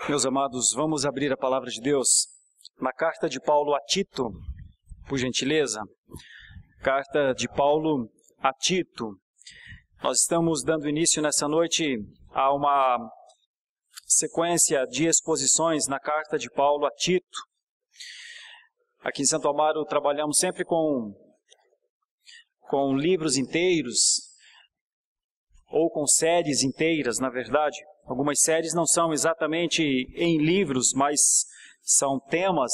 Meus amados, vamos abrir a palavra de Deus na carta de Paulo a Tito, por gentileza. Carta de Paulo a Tito. Nós estamos dando início nessa noite a uma sequência de exposições na carta de Paulo a Tito. Aqui em Santo Amaro trabalhamos sempre com livros inteiros, ou com séries inteiras, na verdade. Algumas séries não são exatamente em livros, mas são temas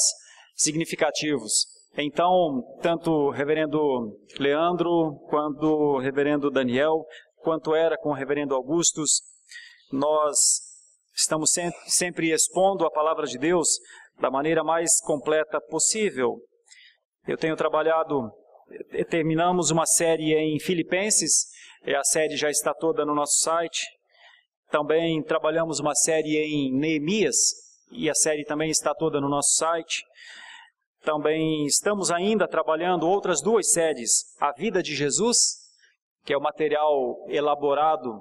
significativos. Então, tanto o reverendo Leandro, quanto o reverendo Daniel, quanto era com o reverendo Augustus, nós estamos sempre expondo a palavra de Deus da maneira mais completa possível. Eu tenho trabalhado, terminamos uma série em Filipenses, a série já está toda no nosso site. Também trabalhamos uma série em Neemias, e a série também está toda no nosso site. Também estamos ainda trabalhando outras duas séries, A Vida de Jesus, que é o material elaborado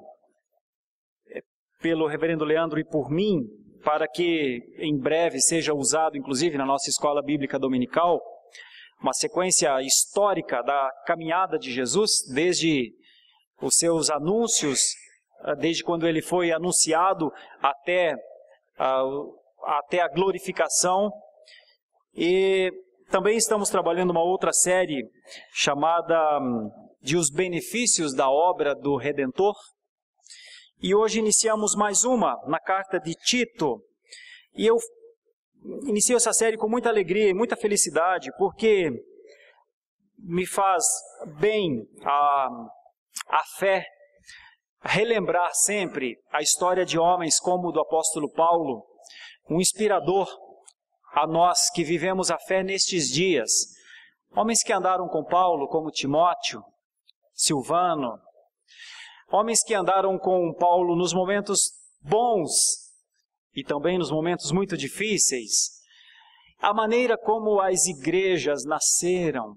pelo reverendo Leandro e por mim, para que em breve seja usado, inclusive, na nossa escola bíblica dominical, uma sequência histórica da caminhada de Jesus, desde os seus anúncios, desde quando ele foi anunciado até a glorificação. E também estamos trabalhando uma outra série chamada de Os Benefícios da Obra do Redentor. E hoje iniciamos mais uma na carta de Tito. E eu inicio essa série com muita alegria e muita felicidade, porque me faz bem a fé relembrar sempre a história de homens como o do apóstolo Paulo, um inspirador a nós que vivemos a fé nestes dias. Homens que andaram com Paulo, como Timóteo, Silvano, homens que andaram com Paulo nos momentos bons e também nos momentos muito difíceis. A maneira como as igrejas nasceram.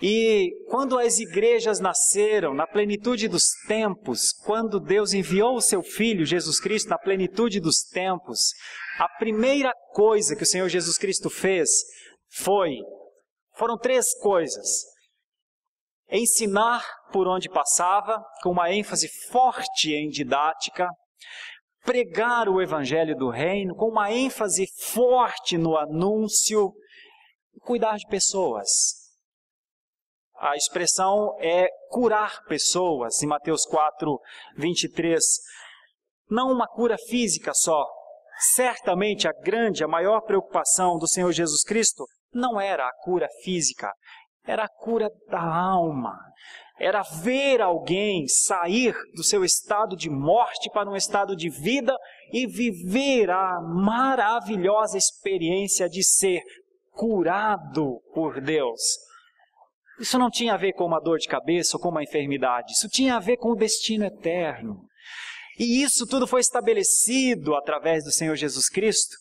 E quando as igrejas nasceram na plenitude dos tempos, quando Deus enviou o seu Filho, Jesus Cristo, na plenitude dos tempos, a primeira coisa que o Senhor Jesus Cristo fez foram três coisas. Ensinar por onde passava, com uma ênfase forte em didática, pregar o Evangelho do Reino, com uma ênfase forte no anúncio, cuidar de pessoas. A expressão é curar pessoas, em Mateus 4, 23. Não uma cura física só. Certamente a maior preocupação do Senhor Jesus Cristo não era a cura física, era a cura da alma. Era ver alguém sair do seu estado de morte para um estado de vida e viver a maravilhosa experiência de ser curado por Deus. Isso não tinha a ver com uma dor de cabeça ou com uma enfermidade. Isso tinha a ver com o destino eterno. E isso tudo foi estabelecido através do Senhor Jesus Cristo.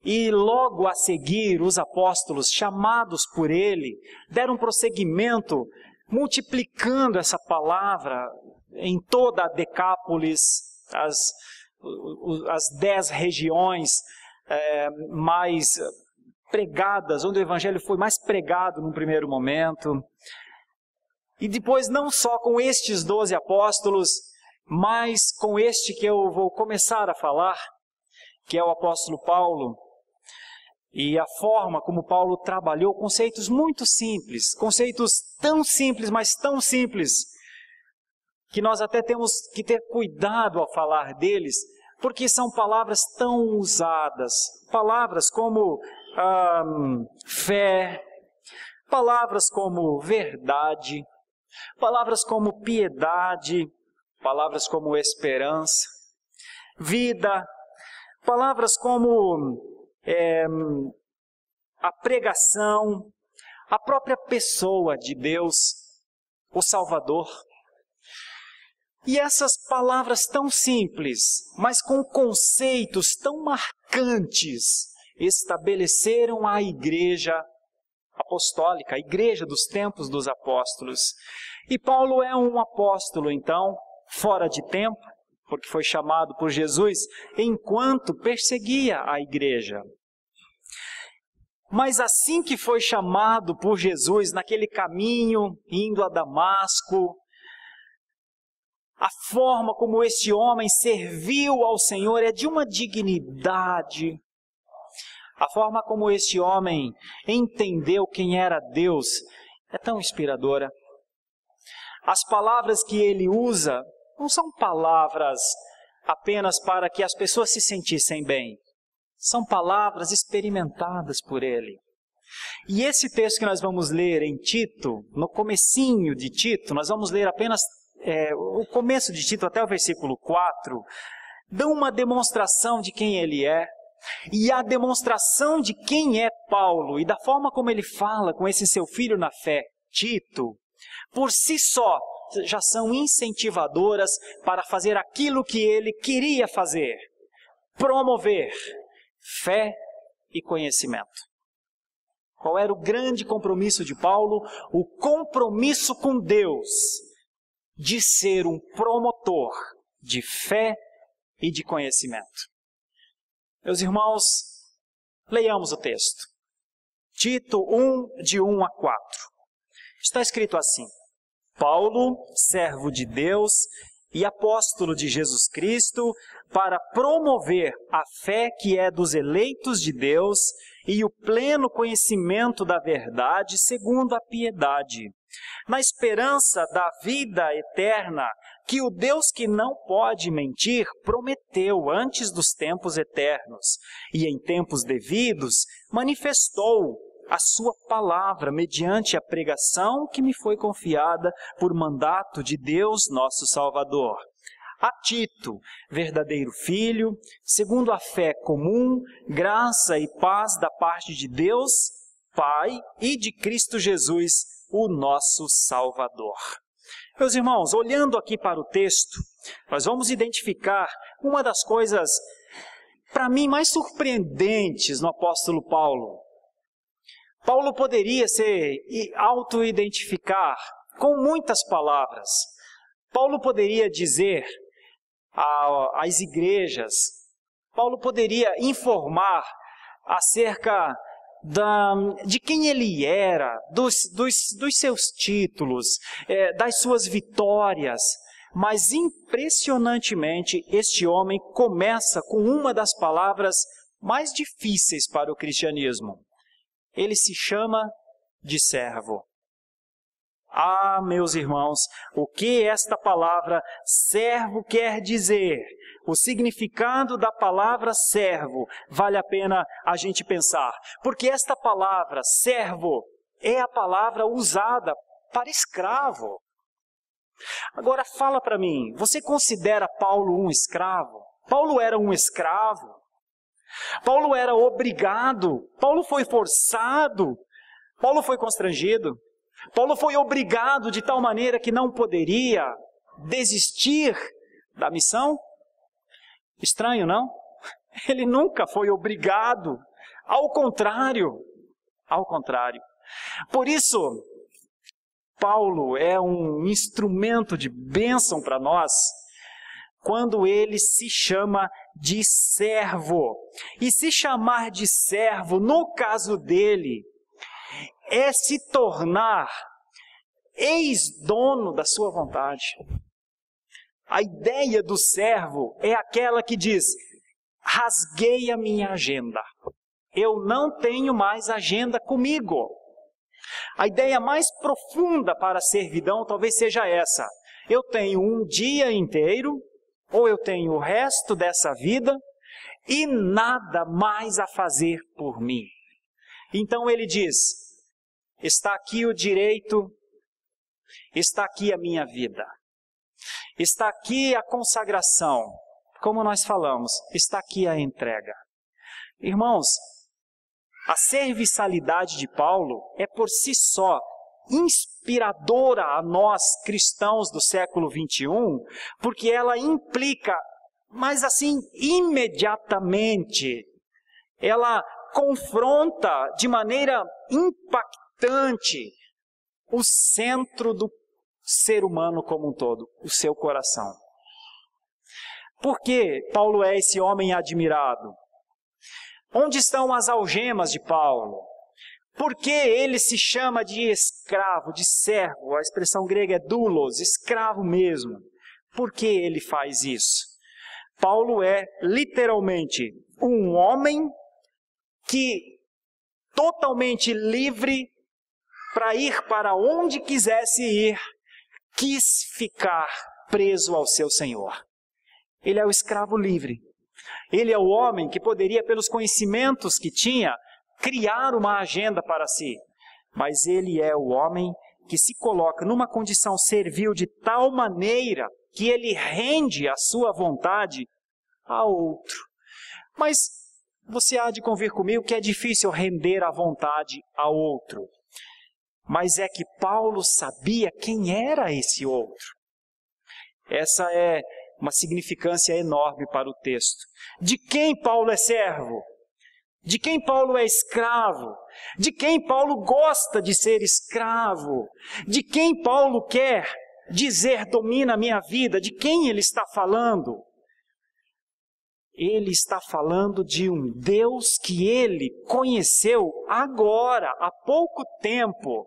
E logo a seguir, os apóstolos, chamados por Ele, deram prosseguimento, multiplicando essa palavra em toda a Decápolis, as 10 regiões mais pregadas, onde o Evangelho foi mais pregado num primeiro momento. E depois não só com estes 12 apóstolos, mas com este que eu vou começar a falar, que é o apóstolo Paulo. E a forma como Paulo trabalhou conceitos muito simples, conceitos tão simples, mas tão simples, que nós até temos que ter cuidado ao falar deles, porque são palavras tão usadas, palavras como fé, palavras como verdade, palavras como piedade, palavras como esperança, vida, palavras como a pregação, a própria pessoa de Deus, o Salvador. E essas palavras tão simples, mas com conceitos tão marcantes, estabeleceram a igreja apostólica, a igreja dos tempos dos apóstolos. E Paulo é um apóstolo, então, fora de tempo, porque foi chamado por Jesus enquanto perseguia a igreja. Mas assim que foi chamado por Jesus naquele caminho, indo a Damasco, a forma como este homem serviu ao Senhor é de uma dignidade. A forma como este homem entendeu quem era Deus é tão inspiradora. As palavras que ele usa não são palavras apenas para que as pessoas se sentissem bem. São palavras experimentadas por ele. E esse texto que nós vamos ler em Tito, no comecinho de Tito, nós vamos ler apenas o começo de Tito até o versículo 4, dão uma demonstração de quem ele é. E a demonstração de quem é Paulo e da forma como ele fala com esse seu filho na fé, Tito, por si só, já são incentivadoras para fazer aquilo que ele queria fazer: promover fé e conhecimento. Qual era o grande compromisso de Paulo? O compromisso com Deus de ser um promotor de fé e de conhecimento. Meus irmãos, leiamos o texto. Tito 1, de 1 a 4. Está escrito assim: Paulo, servo de Deus e apóstolo de Jesus Cristo, para promover a fé que é dos eleitos de Deus e o pleno conhecimento da verdade segundo a piedade, na esperança da vida eterna que o Deus que não pode mentir prometeu antes dos tempos eternos e em tempos devidos manifestou a sua palavra mediante a pregação que me foi confiada por mandato de Deus nosso Salvador. A Tito, verdadeiro filho, segundo a fé comum, graça e paz da parte de Deus, Pai, e de Cristo Jesus, o nosso Salvador. Meus irmãos, olhando aqui para o texto, nós vamos identificar uma das coisas, para mim, mais surpreendentes no apóstolo Paulo. Paulo poderia se auto-identificar com muitas palavras. Paulo poderia dizer às igrejas, Paulo poderia informar acerca de quem ele era, dos seus títulos, das suas vitórias. Mas impressionantemente, este homem começa com uma das palavras mais difíceis para o cristianismo. Ele se chama de servo. Ah, meus irmãos, o que esta palavra servo quer dizer? O significado da palavra servo vale a pena a gente pensar, porque esta palavra servo é a palavra usada para escravo. Agora fala para mim, você considera Paulo um escravo? Paulo era um escravo? Paulo era obrigado? Paulo foi forçado? Paulo foi constrangido? Paulo foi obrigado de tal maneira que não poderia desistir da missão? Estranho, não? Ele nunca foi obrigado. Ao contrário. Por isso, Paulo é um instrumento de bênção para nós quando ele se chama de servo. E se chamar de servo, no caso dele, é se tornar ex-dono da sua vontade. A ideia do servo é aquela que diz: rasguei a minha agenda. Eu não tenho mais agenda comigo. A ideia mais profunda para a servidão talvez seja essa: eu tenho um dia inteiro, ou eu tenho o resto dessa vida, e nada mais a fazer por mim. Então ele diz: está aqui o direito, está aqui a minha vida, está aqui a consagração, como nós falamos, está aqui a entrega. Irmãos, a serviçalidade de Paulo é por si só inspiradora a nós cristãos do século 21, porque ela implica, mas assim, imediatamente, ela confronta de maneira impactante o centro do ser humano como um todo, o seu coração. Por que Paulo é esse homem admirado? Onde estão as algemas de Paulo? Por que ele se chama de escravo, de servo? A expressão grega é doulos, escravo mesmo. Por que ele faz isso? Paulo é literalmente um homem que, totalmente livre para ir para onde quisesse ir, quis ficar preso ao seu Senhor. Ele é o escravo livre. Ele é o homem que poderia, pelos conhecimentos que tinha, criar uma agenda para si. Mas ele é o homem que se coloca numa condição servil de tal maneira que ele rende a sua vontade a outro. Mas você há de convir comigo que é difícil render a vontade a outro. Mas é que Paulo sabia quem era esse outro. Essa é uma significância enorme para o texto. De quem Paulo é servo? De quem Paulo é escravo? De quem Paulo gosta de ser escravo? De quem Paulo quer dizer domina a minha vida? De quem ele está falando? Ele está falando de um Deus que ele conheceu agora, há pouco tempo.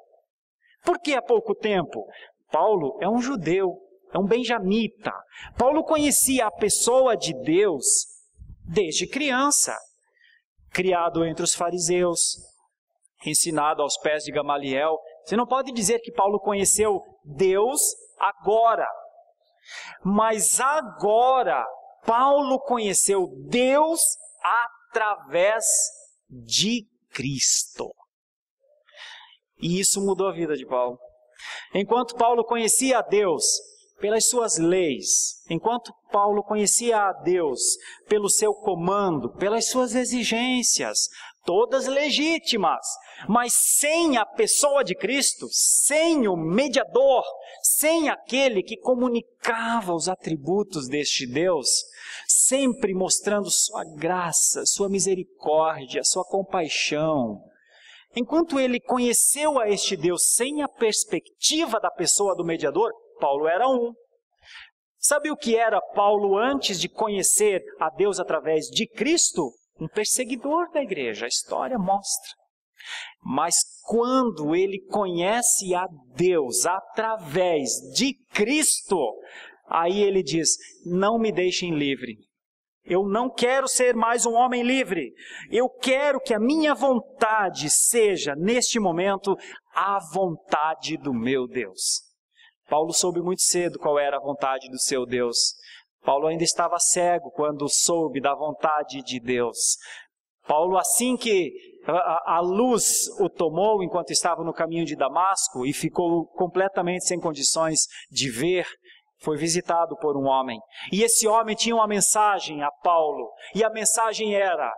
Por que há pouco tempo? Paulo é um judeu, é um benjamita. Paulo conhecia a pessoa de Deus desde criança. Criado entre os fariseus, ensinado aos pés de Gamaliel. Você não pode dizer que Paulo conheceu Deus agora. Mas agora, Paulo conheceu Deus através de Cristo. E isso mudou a vida de Paulo. Enquanto Paulo conhecia a Deus pelas suas leis, enquanto Paulo conhecia a Deus pelo seu comando, pelas suas exigências, todas legítimas, mas sem a pessoa de Cristo, sem o mediador, sem aquele que comunicava os atributos deste Deus, sempre mostrando sua graça, sua misericórdia, sua compaixão. Enquanto ele conheceu a este Deus sem a perspectiva da pessoa do mediador, Paulo era um. Sabe o que era Paulo antes de conhecer a Deus através de Cristo? Um perseguidor da igreja, a história mostra. Mas quando ele conhece a Deus através de Cristo, aí ele diz, não me deixem livre. Eu não quero ser mais um homem livre. Eu quero que a minha vontade seja, neste momento, a vontade do meu Deus. Paulo soube muito cedo qual era a vontade do seu Deus. Paulo ainda estava cego quando soube da vontade de Deus. Paulo, assim que a luz o tomou enquanto estava no caminho de Damasco e ficou completamente sem condições de ver, foi visitado por um homem. E esse homem tinha uma mensagem a Paulo. E a mensagem era,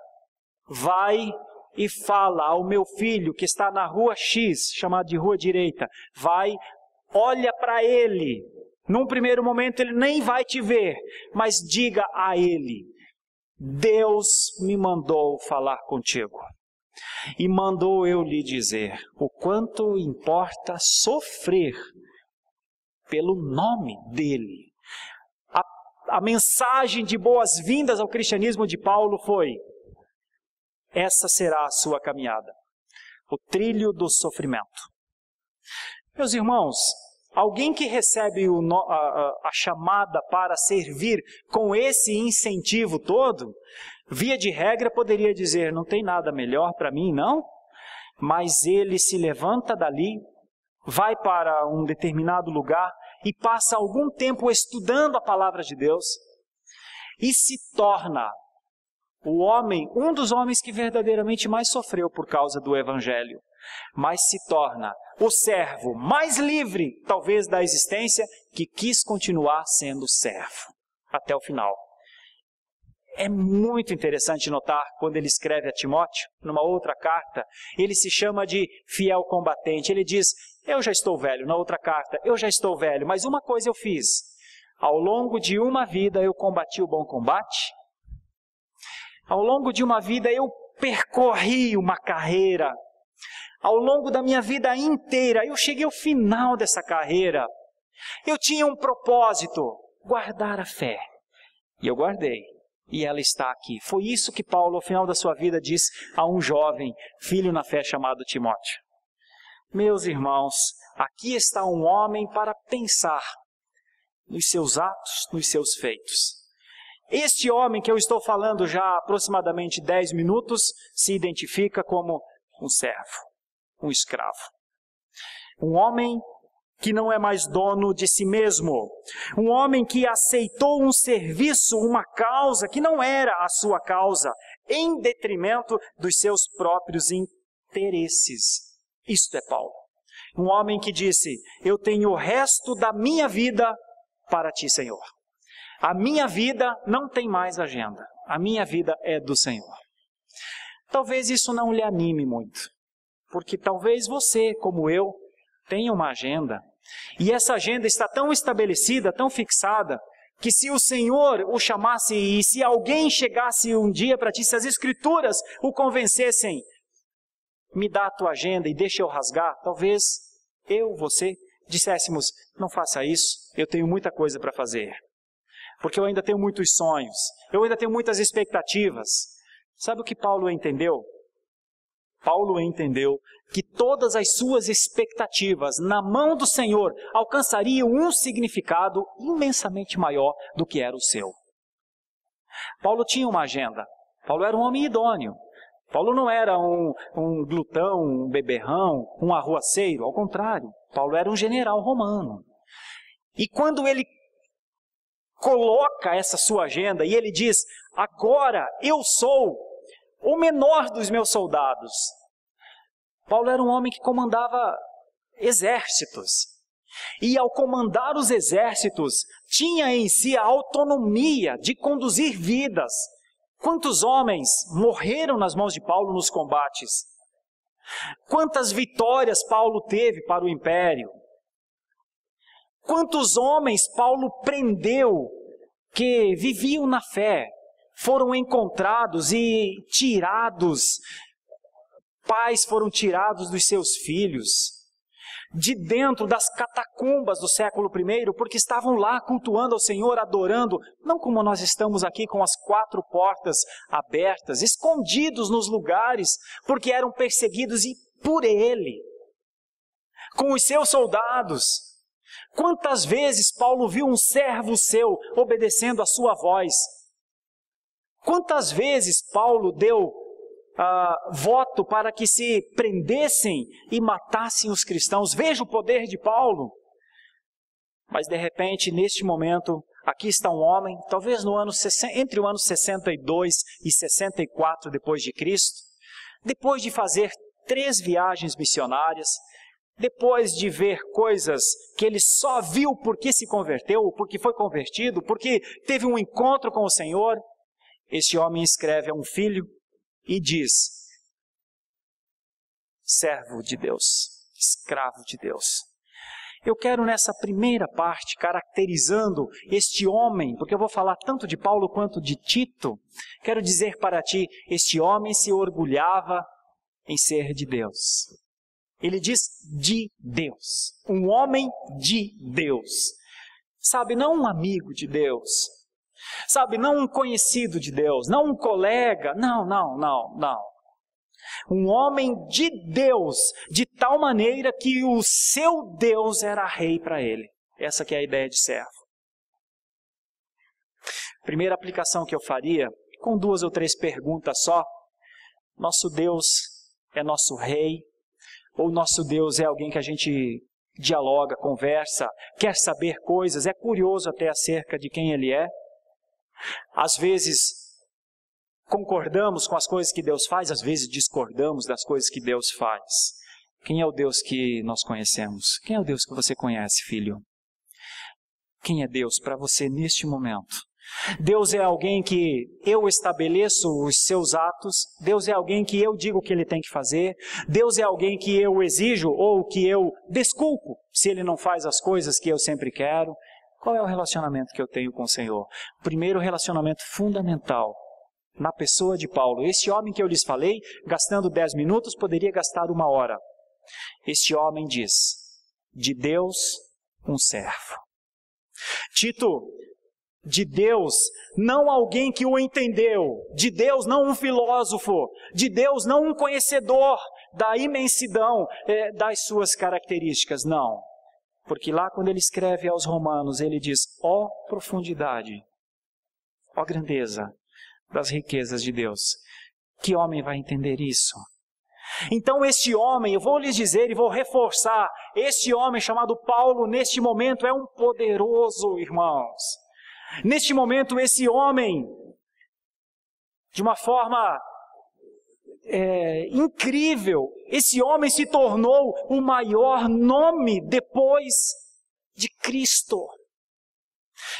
vai e fala ao meu filho que está na rua X, chamada de rua direita, vai, olha para ele. Num primeiro momento ele nem vai te ver, mas diga a ele, Deus me mandou falar contigo. E mandou eu lhe dizer o quanto importa sofrer pelo nome dele. A mensagem de boas-vindas ao cristianismo de Paulo foi, essa será a sua caminhada, o trilho do sofrimento. Meus irmãos, alguém que recebe a chamada para servir com esse incentivo todo, via de regra poderia dizer, não tem nada melhor para mim, não? Mas ele se levanta dali, vai para um determinado lugar e passa algum tempo estudando a palavra de Deus e se torna o homem, um dos homens que verdadeiramente mais sofreu por causa do Evangelho, mas se torna o servo mais livre, talvez, da existência, que quis continuar sendo servo até o final. É muito interessante notar, quando ele escreve a Timóteo, numa outra carta, ele se chama de fiel combatente. Ele diz, eu já estou velho. Na outra carta, eu já estou velho, mas uma coisa eu fiz. Ao longo de uma vida eu combati o bom combate. Ao longo de uma vida eu percorri uma carreira. Ao longo da minha vida inteira, eu cheguei ao final dessa carreira. Eu tinha um propósito, guardar a fé. E eu guardei. E ela está aqui. Foi isso que Paulo, ao final da sua vida, disse a um jovem filho na fé chamado Timóteo. Meus irmãos, aqui está um homem para pensar nos seus atos, nos seus feitos. Este homem que eu estou falando já há aproximadamente 10 minutos se identifica como um servo, um escravo. Um homem que não é mais dono de si mesmo. Um homem que aceitou um serviço, uma causa que não era a sua causa, em detrimento dos seus próprios interesses. Isto é Paulo. Um homem que disse: eu tenho o resto da minha vida para ti, Senhor. A minha vida não tem mais agenda. A minha vida é do Senhor. Talvez isso não lhe anime muito, porque talvez você, como eu, tenha uma agenda. E essa agenda está tão estabelecida, tão fixada, que se o Senhor o chamasse e se alguém chegasse um dia para ti, se as Escrituras o convencessem, me dá a tua agenda e deixa eu rasgar, talvez eu, você, disséssemos: não faça isso, eu tenho muita coisa para fazer. Porque eu ainda tenho muitos sonhos, eu ainda tenho muitas expectativas. Sabe o que Paulo entendeu? Paulo entendeu que todas as suas expectativas na mão do Senhor alcançariam um significado imensamente maior do que era o seu. Paulo tinha uma agenda. Paulo era um homem idôneo. Paulo não era um glutão, um beberrão, um arruaceiro. Ao contrário, Paulo era um general romano. E quando ele coloca essa sua agenda e ele diz: agora eu sou o menor dos meus soldados. Paulo era um homem que comandava exércitos. E ao comandar os exércitos, tinha em si a autonomia de conduzir vidas. Quantos homens morreram nas mãos de Paulo nos combates? Quantas vitórias Paulo teve para o império? Quantos homens Paulo prendeu que viviam na fé, foram encontrados e tirados, pais foram tirados dos seus filhos, de dentro das catacumbas do século I, porque estavam lá cultuando ao Senhor, adorando, não como nós estamos aqui com as 4 portas abertas, escondidos nos lugares, porque eram perseguidos por Ele, com os seus soldados. Quantas vezes Paulo viu um servo seu obedecendo a sua voz? Quantas vezes Paulo deu voto para que se prendessem e matassem os cristãos? Veja o poder de Paulo. Mas de repente, neste momento, aqui está um homem, talvez entre o ano 62 e 64 depois de Cristo, depois de fazer 3 viagens missionárias, depois de ver coisas que ele só viu porque se converteu, porque foi convertido, porque teve um encontro com o Senhor, este homem escreve a um filho e diz: servo de Deus, escravo de Deus. Eu quero nessa primeira parte, caracterizando este homem, porque eu vou falar tanto de Paulo quanto de Tito, quero dizer para ti, este homem se orgulhava em ser de Deus. Ele diz de Deus, um homem de Deus. Sabe, não um amigo de Deus. Sabe, não um conhecido de Deus, não um colega, não. Um homem de Deus, de tal maneira que o seu Deus era rei para ele. Essa que é a ideia de servo. Primeira aplicação que eu faria, com 2 ou 3 perguntas só. Nosso Deus é nosso rei? Ou nosso Deus é alguém que a gente dialoga, conversa, quer saber coisas, é curioso até acerca de quem Ele é? Às vezes concordamos com as coisas que Deus faz, às vezes discordamos das coisas que Deus faz. Quem é o Deus que nós conhecemos? Quem é o Deus que você conhece, filho? Quem é Deus para você neste momento? Deus é alguém que eu estabeleço os seus atos, Deus é alguém que eu digo o que Ele tem que fazer, Deus é alguém que eu exijo ou que eu desculpo se Ele não faz as coisas que eu sempre quero. Qual é o relacionamento que eu tenho com o Senhor? O primeiro relacionamento fundamental, na pessoa de Paulo. Este homem que eu lhes falei, gastando 10 minutos, poderia gastar 1 hora. Este homem diz: de Deus, um servo. Tito, de Deus, não alguém que o entendeu, de Deus não um filósofo, de Deus não um conhecedor da imensidão das suas características, não. Porque lá quando ele escreve aos Romanos, ele diz, ó profundidade, ó grandeza das riquezas de Deus. Que homem vai entender isso? Então este homem, eu vou lhes dizer e vou reforçar, este homem chamado Paulo, neste momento é um poderoso, irmãos. Neste momento, esse homem, de uma forma incrível, esse homem se tornou o maior nome depois de Cristo.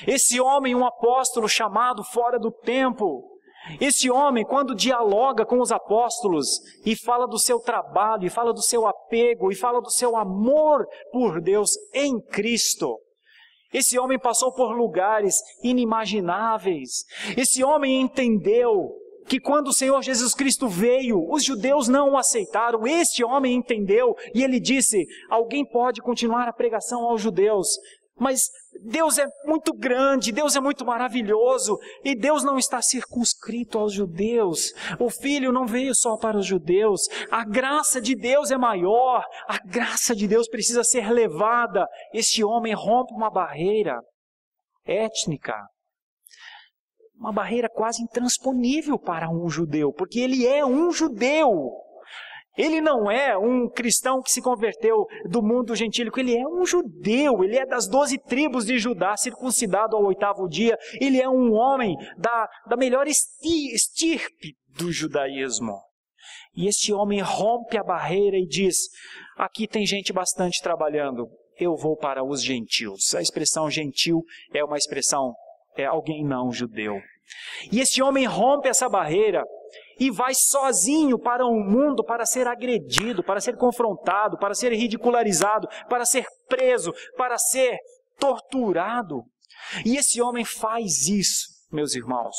Esse homem, um apóstolo chamado fora do tempo. Esse homem, quando dialoga com os apóstolos e fala do seu trabalho, e fala do seu apego, e fala do seu amor por Deus em Cristo. Esse homem passou por lugares inimagináveis. Esse homem entendeu que quando o Senhor Jesus Cristo veio, os judeus não o aceitaram. Este homem entendeu e ele disse, alguém pode continuar a pregação aos judeus, mas Deus é muito grande, Deus é muito maravilhoso, e Deus não está circunscrito aos judeus. O Filho não veio só para os judeus. A graça de Deus é maior, a graça de Deus precisa ser levada. Este homem rompe uma barreira étnica, uma barreira quase intransponível para um judeu, porque ele é um judeu. Ele não é um cristão que se converteu do mundo gentílico, ele é um judeu, ele é das 12 tribos de Judá, circuncidado ao 8º dia, ele é um homem da melhor estirpe do judaísmo. E este homem rompe a barreira e diz, aqui tem gente bastante trabalhando, eu vou para os gentios. A expressão gentil é uma expressão, alguém não judeu. E este homem rompe essa barreira e vai sozinho para o mundo para ser agredido, para ser confrontado, para ser ridicularizado, para ser preso, para ser torturado. E esse homem faz isso, meus irmãos,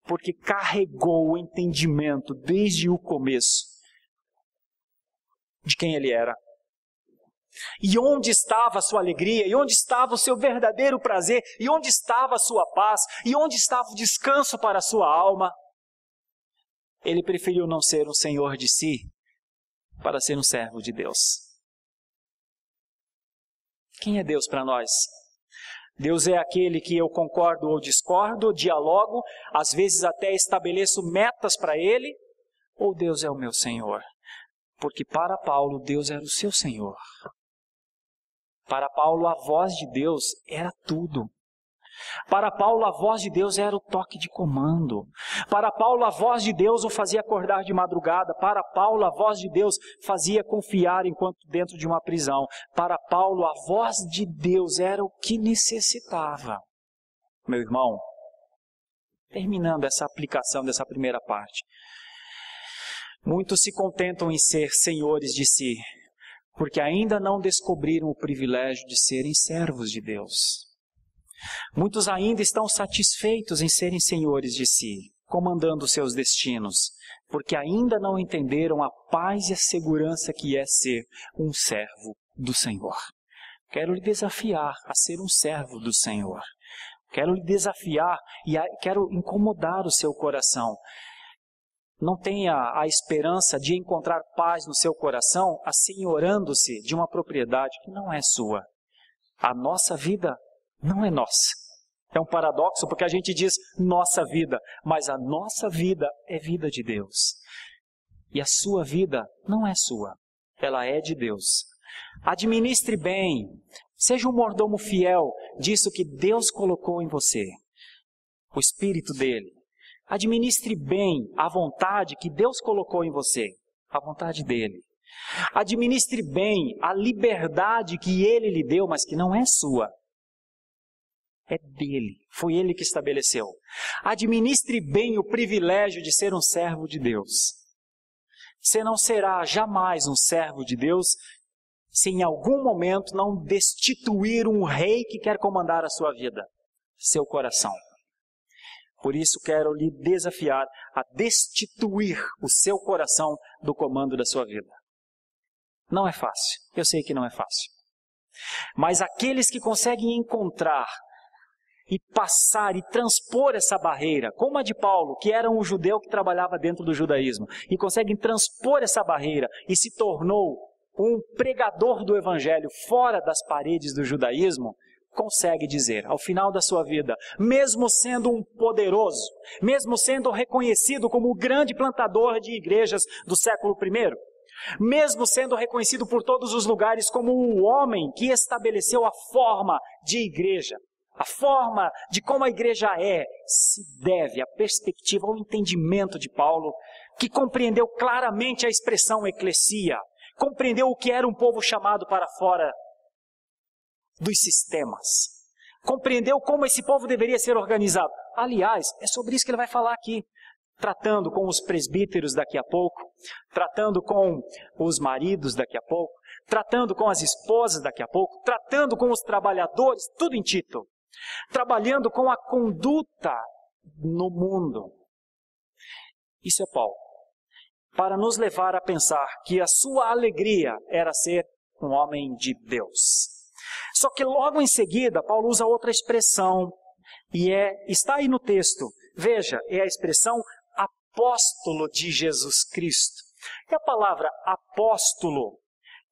porque carregou o entendimento desde o começo de quem ele era. E onde estava a sua alegria, e onde estava o seu verdadeiro prazer, e onde estava a sua paz, e onde estava o descanso para a sua alma. Ele preferiu não ser um senhor de si, para ser um servo de Deus. Quem é Deus para nós? Deus é aquele que eu concordo ou discordo, dialogo, às vezes até estabeleço metas para Ele, ou Deus é o meu Senhor? Porque para Paulo, Deus era o seu Senhor. Para Paulo, a voz de Deus era tudo. Para Paulo, a voz de Deus era o toque de comando. Para Paulo, a voz de Deus o fazia acordar de madrugada. Para Paulo, a voz de Deus fazia confiar enquanto dentro de uma prisão. Para Paulo, a voz de Deus era o que necessitava. Meu irmão, terminando essa aplicação dessa primeira parte, muitos se contentam em ser senhores de si, porque ainda não descobriram o privilégio de serem servos de Deus. Muitos ainda estão satisfeitos em serem senhores de si, comandando seus destinos, porque ainda não entenderam a paz e a segurança que é ser um servo do Senhor. Quero lhe desafiar a ser um servo do Senhor. Quero lhe desafiar e quero incomodar o seu coração. Não tenha a esperança de encontrar paz no seu coração assenhorando-se de uma propriedade que não é sua. A nossa vida não é nossa. É um paradoxo porque a gente diz nossa vida, mas a nossa vida é vida de Deus. E a sua vida não é sua, ela é de Deus. Administre bem, seja um mordomo fiel disso que Deus colocou em você, o Espírito dele. Administre bem a vontade que Deus colocou em você, a vontade dele. Administre bem a liberdade que ele lhe deu, mas que não é sua. É dele, foi ele que estabeleceu. Administre bem o privilégio de ser um servo de Deus. Você não será jamais um servo de Deus se em algum momento não destituir um rei que quer comandar a sua vida, seu coração. Por isso quero lhe desafiar a destituir o seu coração do comando da sua vida. Não é fácil, eu sei que não é fácil. Mas aqueles que conseguem encontrar e passar e transpor essa barreira, como a de Paulo, que era um judeu que trabalhava dentro do judaísmo, e conseguem transpor essa barreira e se tornou um pregador do evangelho fora das paredes do judaísmo, consegue dizer, ao final da sua vida, mesmo sendo um poderoso, mesmo sendo reconhecido como o grande plantador de igrejas do século I, mesmo sendo reconhecido por todos os lugares como o homem que estabeleceu a forma de igreja, a forma de como a igreja se deve à perspectiva, ao entendimento de Paulo, que compreendeu claramente a expressão eclesia, compreendeu o que era um povo chamado para fora dos sistemas, compreendeu como esse povo deveria ser organizado. Aliás, é sobre isso que ele vai falar aqui, tratando com os presbíteros daqui a pouco, tratando com os maridos daqui a pouco, tratando com as esposas daqui a pouco, tratando com os trabalhadores, tudo em Tito, trabalhando com a conduta no mundo. Isso é Paulo, para nos levar a pensar que a sua alegria era ser um homem de Deus. Só que logo em seguida, Paulo usa outra expressão, e está aí no texto. Veja, é a expressão apóstolo de Jesus Cristo. E a palavra apóstolo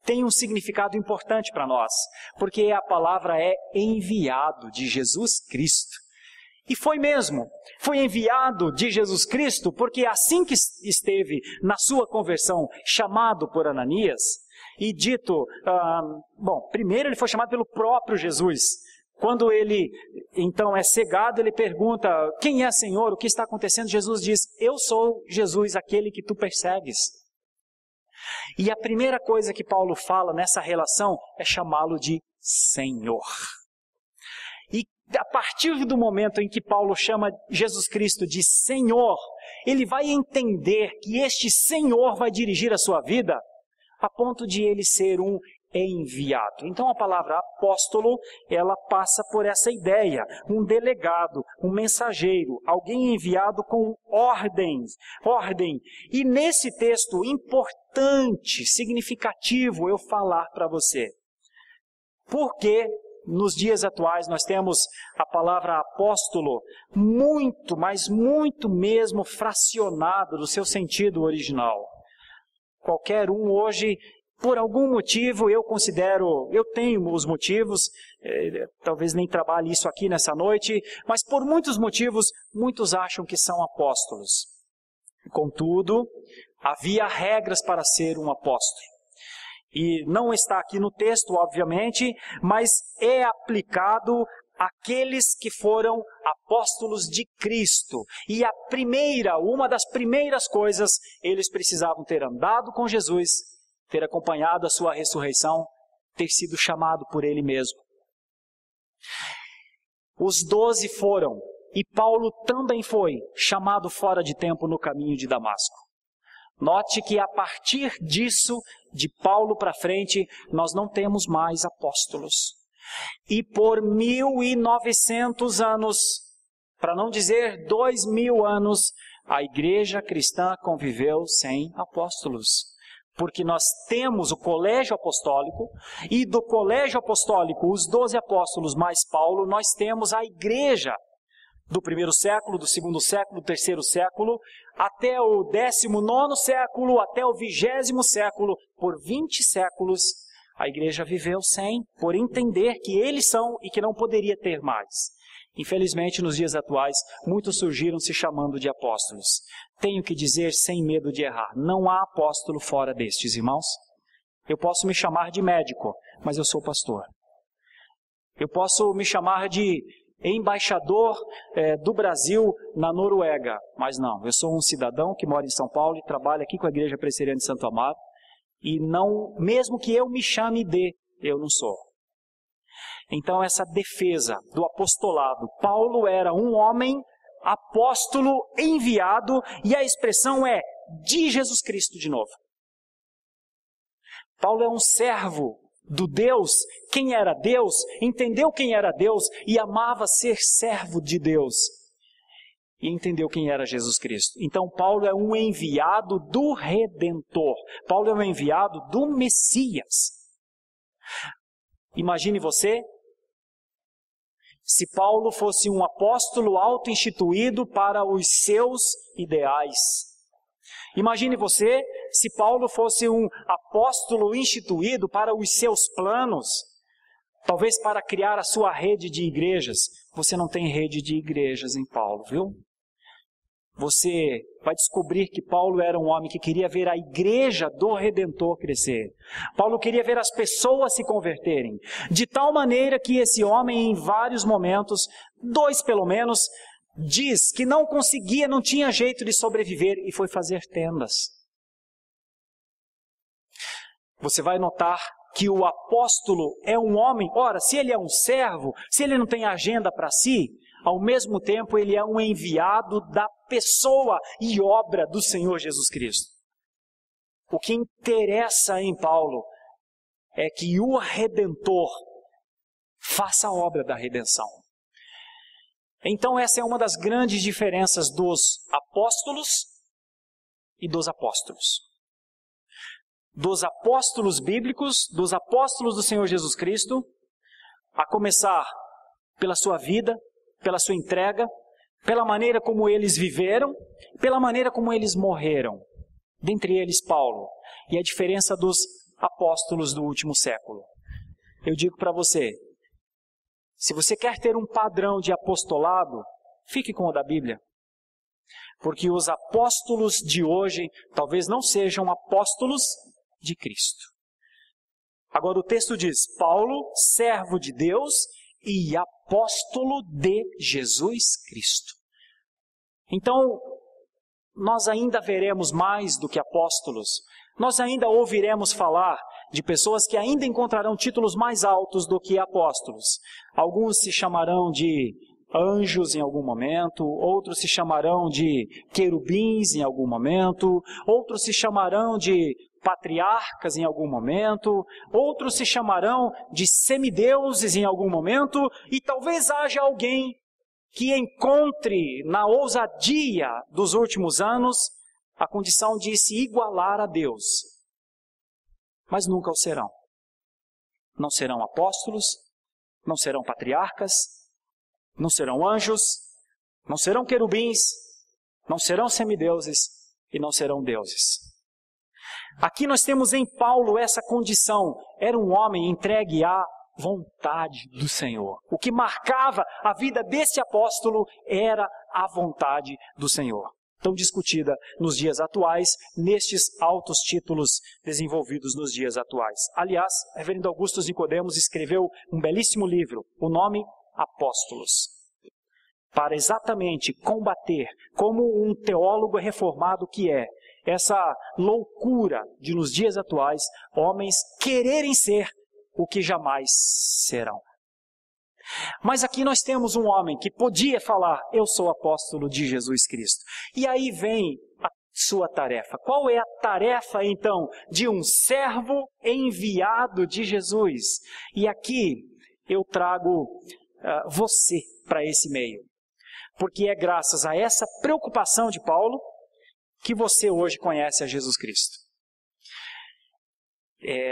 tem um significado importante para nós, porque a palavra é enviado de Jesus Cristo. E foi mesmo, foi enviado de Jesus Cristo, porque assim que esteve na sua conversão, chamado por Ananias, e dito, primeiro ele foi chamado pelo próprio Jesus. Quando ele, então, é cegado, ele pergunta, quem é, Senhor? O que está acontecendo? Jesus diz, eu sou Jesus, aquele que tu persegues. E a primeira coisa que Paulo fala nessa relação é chamá-lo de Senhor. E a partir do momento em que Paulo chama Jesus Cristo de Senhor, ele vai entender que este Senhor vai dirigir a sua vida a ponto de ele ser um enviado. Então a palavra apóstolo, ela passa por essa ideia, um delegado, um mensageiro, alguém enviado com ordem. E nesse texto importante, significativo eu falar para você, porque nos dias atuais nós temos a palavra apóstolo muito, mas muito mesmo fracionado do seu sentido original. Qualquer um hoje, por algum motivo, eu tenho os motivos, talvez nem trabalhe isso aqui nessa noite, mas por muitos motivos, muitos acham que são apóstolos. Contudo, havia regras para ser um apóstolo. E não está aqui no texto, obviamente, mas é aplicado àqueles que foram apóstolos de Cristo. E uma das primeiras coisas, eles precisavam ter andado com Jesus, ter acompanhado a sua ressurreição, ter sido chamado por Ele mesmo. Os 12 foram, e Paulo também foi chamado fora de tempo no caminho de Damasco. Note que a partir disso, de Paulo para frente, nós não temos mais apóstolos. E por 1900 anos, para não dizer 2000 anos, a igreja cristã conviveu sem apóstolos. Porque nós temos o colégio apostólico, e do colégio apostólico, os 12 apóstolos mais Paulo, nós temos a igreja do primeiro século, do segundo século, do terceiro século, até o 19º século, até o 20º século, por 20 séculos, a igreja viveu sem, por entender que eles são e que não poderia ter mais. Infelizmente, nos dias atuais, muitos surgiram se chamando de apóstolos. Tenho que dizer, sem medo de errar, não há apóstolo fora destes, irmãos. Eu posso me chamar de médico, mas eu sou pastor. Eu posso me chamar de embaixador do Brasil na Noruega, mas não, eu sou um cidadão que mora em São Paulo e trabalha aqui com a Igreja Presbiteriana de Santo Amaro, e não, mesmo que eu me chame eu não sou. Então essa defesa do apostolado, Paulo era um homem apóstolo enviado, e a expressão é de Jesus Cristo de novo. Paulo é um servo do Deus, quem era Deus, entendeu quem era Deus e amava ser servo de Deus. E entendeu quem era Jesus Cristo. Então Paulo é um enviado do Redentor. Paulo é um enviado do Messias. Imagine você se Paulo fosse um apóstolo auto-instituído para os seus ideais. Imagine você se Paulo fosse um apóstolo instituído para os seus planos, talvez para criar a sua rede de igrejas. Você não tem rede de igrejas em Paulo, viu? Você vai descobrir que Paulo era um homem que queria ver a igreja do Redentor crescer. Paulo queria ver as pessoas se converterem, de tal maneira que esse homem, em vários momentos, 2 pelo menos, diz que não conseguia, não tinha jeito de sobreviver e foi fazer tendas. Você vai notar que o apóstolo é um homem, ora, se ele é um servo, se ele não tem agenda para si, ao mesmo tempo ele é um enviado da pessoa e obra do Senhor Jesus Cristo. O que interessa em Paulo é que o Redentor faça a obra da redenção. Então essa é uma das grandes diferenças dos apóstolos e dos apóstolos. Dos apóstolos bíblicos, dos apóstolos do Senhor Jesus Cristo, a começar pela sua vida, pela sua entrega, pela maneira como eles viveram, pela maneira como eles morreram. Dentre eles, Paulo. E a diferença dos apóstolos do último século. Eu digo para você, se você quer ter um padrão de apostolado, fique com o da Bíblia. Porque os apóstolos de hoje talvez não sejam apóstolos de Cristo. Agora o texto diz, Paulo, servo de Deus e apóstolo de Jesus Cristo. Então, nós ainda veremos mais do que apóstolos. Nós ainda ouviremos falar de pessoas que ainda encontrarão títulos mais altos do que apóstolos. Alguns se chamarão de anjos em algum momento, outros se chamarão de querubins em algum momento, outros se chamarão de patriarcas em algum momento, outros se chamarão de semideuses em algum momento, e talvez haja alguém que encontre na ousadia dos últimos anos a condição de se igualar a Deus. Mas nunca o serão. Não serão apóstolos, não serão patriarcas, não serão anjos, não serão querubins, não serão semideuses e não serão deuses. Aqui nós temos em Paulo essa condição. Era um homem entregue à vontade do Senhor. O que marcava a vida desse apóstolo era a vontade do Senhor. Tão discutida nos dias atuais, nestes altos títulos desenvolvidos nos dias atuais. Aliás, o reverendo Augusto Nicodemos escreveu um belíssimo livro, o nome Apóstolos, para exatamente combater, como um teólogo reformado que é, essa loucura de nos dias atuais, homens quererem ser o que jamais serão. Mas aqui nós temos um homem que podia falar, eu sou apóstolo de Jesus Cristo. E aí vem a sua tarefa. Qual é a tarefa, então, de um servo enviado de Jesus? E aqui eu trago você para esse meio. Porque é graças a essa preocupação de Paulo que você hoje conhece a Jesus Cristo.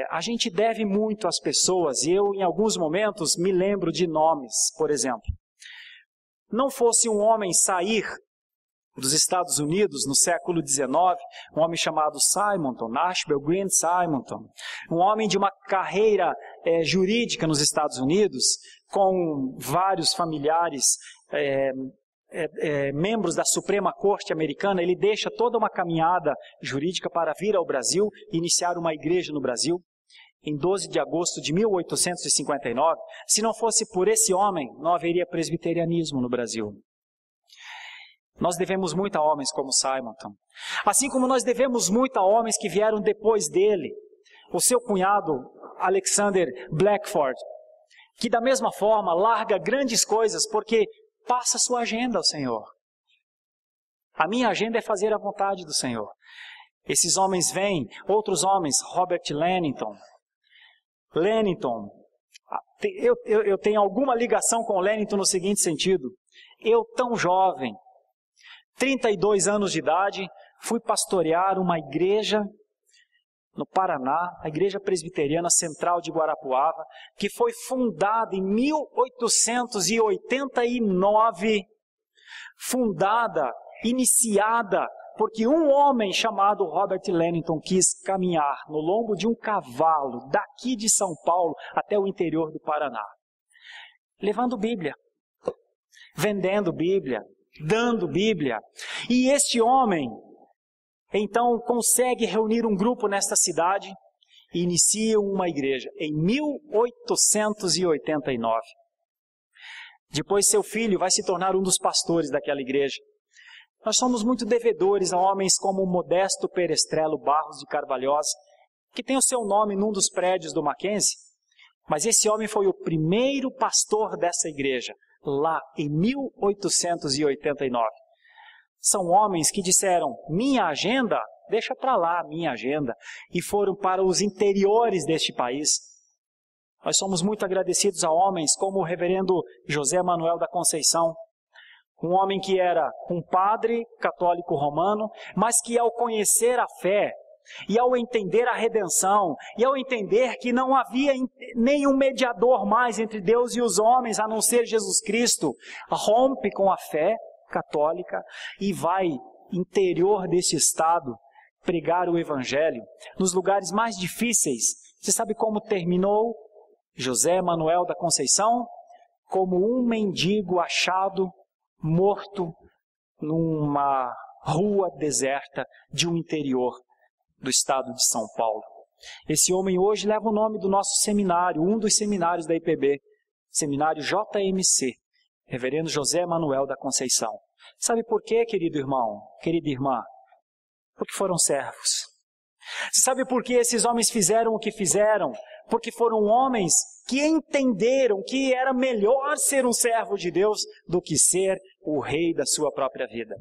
A gente deve muito às pessoas, e eu em alguns momentos me lembro de nomes, por exemplo. Não fosse um homem sair dos Estados Unidos no século XIX, um homem chamado Simonton, Ashbel Green Simonton, um homem de uma carreira jurídica nos Estados Unidos, com vários familiares membros da Suprema Corte Americana. Ele deixa toda uma caminhada jurídica para vir ao Brasil e iniciar uma igreja no Brasil. Em 12 de agosto de 1859, se não fosse por esse homem, não haveria presbiterianismo no Brasil. Nós devemos muito a homens como Simonton. Assim como nós devemos muito a homens que vieram depois dele. O seu cunhado, Alexander Blackford, que da mesma forma larga grandes coisas porque passa sua agenda ao Senhor. A minha agenda é fazer a vontade do Senhor. Esses homens vêm, outros homens, Robert Lennington. Eu tenho alguma ligação com Lennington no seguinte sentido. Eu, tão jovem, 32 anos de idade, fui pastorear uma igreja no Paraná, a Igreja Presbiteriana Central de Guarapuava, que foi fundada em 1889, iniciada, porque um homem chamado Robert Lennington quis caminhar no lombo de um cavalo daqui de São Paulo até o interior do Paraná, levando Bíblia, vendendo Bíblia, dando Bíblia. E este homem, então, consegue reunir um grupo nesta cidade e inicia uma igreja em 1889. Depois seu filho vai se tornar um dos pastores daquela igreja. Nós somos muito devedores a homens como o Modesto Perestrello Barros de Carvalhosa, que tem o seu nome num dos prédios do Mackenzie, mas esse homem foi o primeiro pastor dessa igreja, lá em 1889. São homens que disseram, minha agenda, deixa para lá a minha agenda, e foram para os interiores deste país. Nós somos muito agradecidos a homens como o reverendo José Manuel da Conceição, um homem que era um padre católico romano, mas que ao conhecer a fé, e ao entender a redenção, e ao entender que não havia nenhum mediador mais entre Deus e os homens, a não ser Jesus Cristo, rompe com a fé católica e vai interior desse estado pregar o evangelho nos lugares mais difíceis. Você sabe como terminou José Manuel da Conceição? Como um mendigo achado morto numa rua deserta de um interior do estado de São Paulo. Esse homem hoje leva o nome do nosso seminário, um dos seminários da IPB, Seminário JMC, Reverendo José Manuel da Conceição. Sabe por quê, querido irmão, querida irmã? Porque foram servos. Sabe por que esses homens fizeram o que fizeram? Porque foram homens que entenderam que era melhor ser um servo de Deus do que ser o rei da sua própria vida.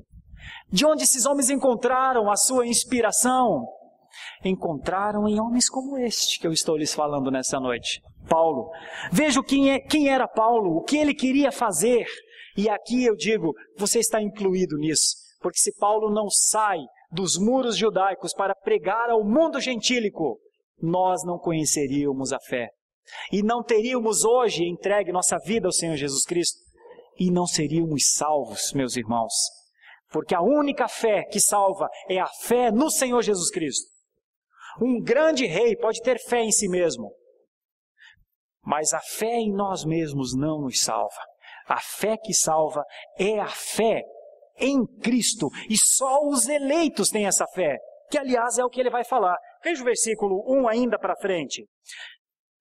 De onde esses homens encontraram a sua inspiração? Encontraram em homens como este que eu estou lhes falando nessa noite. Paulo. Veja quem era Paulo, o que ele queria fazer. E aqui eu digo, você está incluído nisso. Porque se Paulo não sai dos muros judaicos para pregar ao mundo gentílico, nós não conheceríamos a fé. E não teríamos hoje entregue nossa vida ao Senhor Jesus Cristo. E não seríamos salvos, meus irmãos. Porque a única fé que salva é a fé no Senhor Jesus Cristo. Um grande rei pode ter fé em si mesmo, mas a fé em nós mesmos não nos salva. A fé que salva é a fé em Cristo, e só os eleitos têm essa fé, que aliás é o que ele vai falar. Veja o versículo 1 ainda para frente.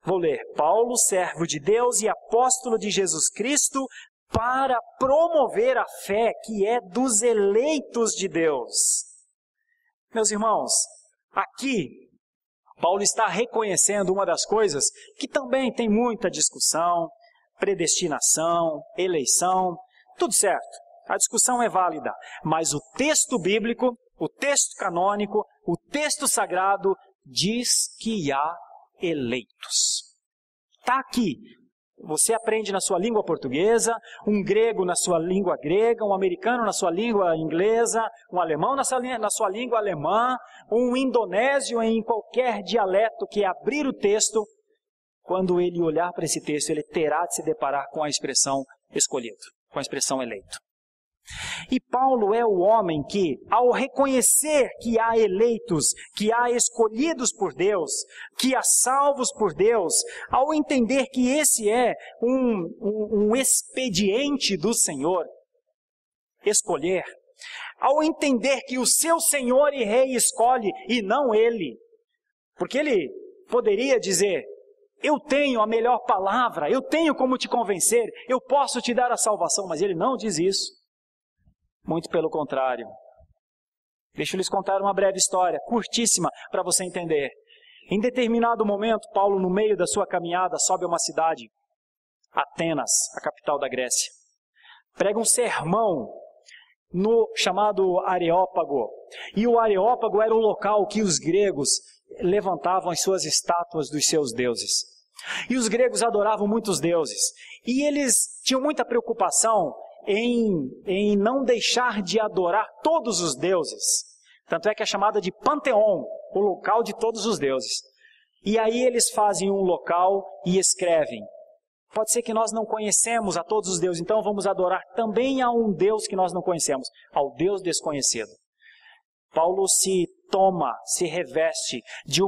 Vou ler. Paulo, servo de Deus e apóstolo de Jesus Cristo, para promover a fé que é dos eleitos de Deus. Meus irmãos, aqui Paulo está reconhecendo uma das coisas que também tem muita discussão, predestinação, eleição, tudo certo, a discussão é válida, mas o texto bíblico, o texto canônico, o texto sagrado diz que há eleitos. Está aqui. Você aprende na sua língua portuguesa, um grego na sua língua grega, um americano na sua língua inglesa, um alemão na sua língua alemã, um indonésio em qualquer dialeto que abrir o texto, quando ele olhar para esse texto, ele terá de se deparar com a expressão escolhido, com a expressão eleito. E Paulo é o homem que, ao reconhecer que há eleitos, que há escolhidos por Deus, que há salvos por Deus, ao entender que esse é um expediente do Senhor, escolher, ao entender que o seu Senhor e Rei escolhe e não ele, porque ele poderia dizer, eu tenho a melhor palavra, eu tenho como te convencer, eu posso te dar a salvação, mas ele não diz isso. Muito pelo contrário. Deixa eu lhes contar uma breve história, curtíssima, para você entender. Em determinado momento, Paulo, no meio da sua caminhada, sobe a uma cidade, Atenas, a capital da Grécia. Prega um sermão no chamado Areópago. E o Areópago era o local que os gregos levantavam as suas estátuas dos seus deuses. E os gregos adoravam muitos deuses. E eles tinham muita preocupação em não deixar de adorar todos os deuses. Tanto é que é chamada de Panteão, o local de todos os deuses. E aí eles fazem um local e escrevem. Pode ser que nós não conhecemos a todos os deuses, então vamos adorar também a um Deus que nós não conhecemos, ao Deus desconhecido. Paulo se reveste de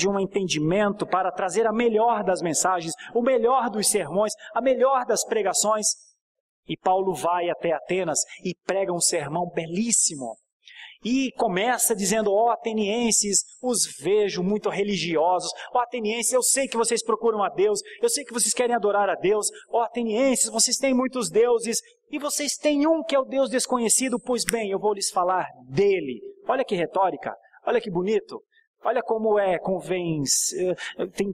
um entendimento para trazer a melhor das mensagens, o melhor dos sermões, a melhor das pregações. E Paulo vai até Atenas e prega um sermão belíssimo. E começa dizendo, atenienses, os vejo muito religiosos. Atenienses, eu sei que vocês procuram a Deus, eu sei que vocês querem adorar a Deus. Atenienses, vocês têm muitos deuses, e vocês têm um que é o Deus desconhecido. Pois bem, eu vou lhes falar dele. Olha que retórica, olha que bonito. Olha como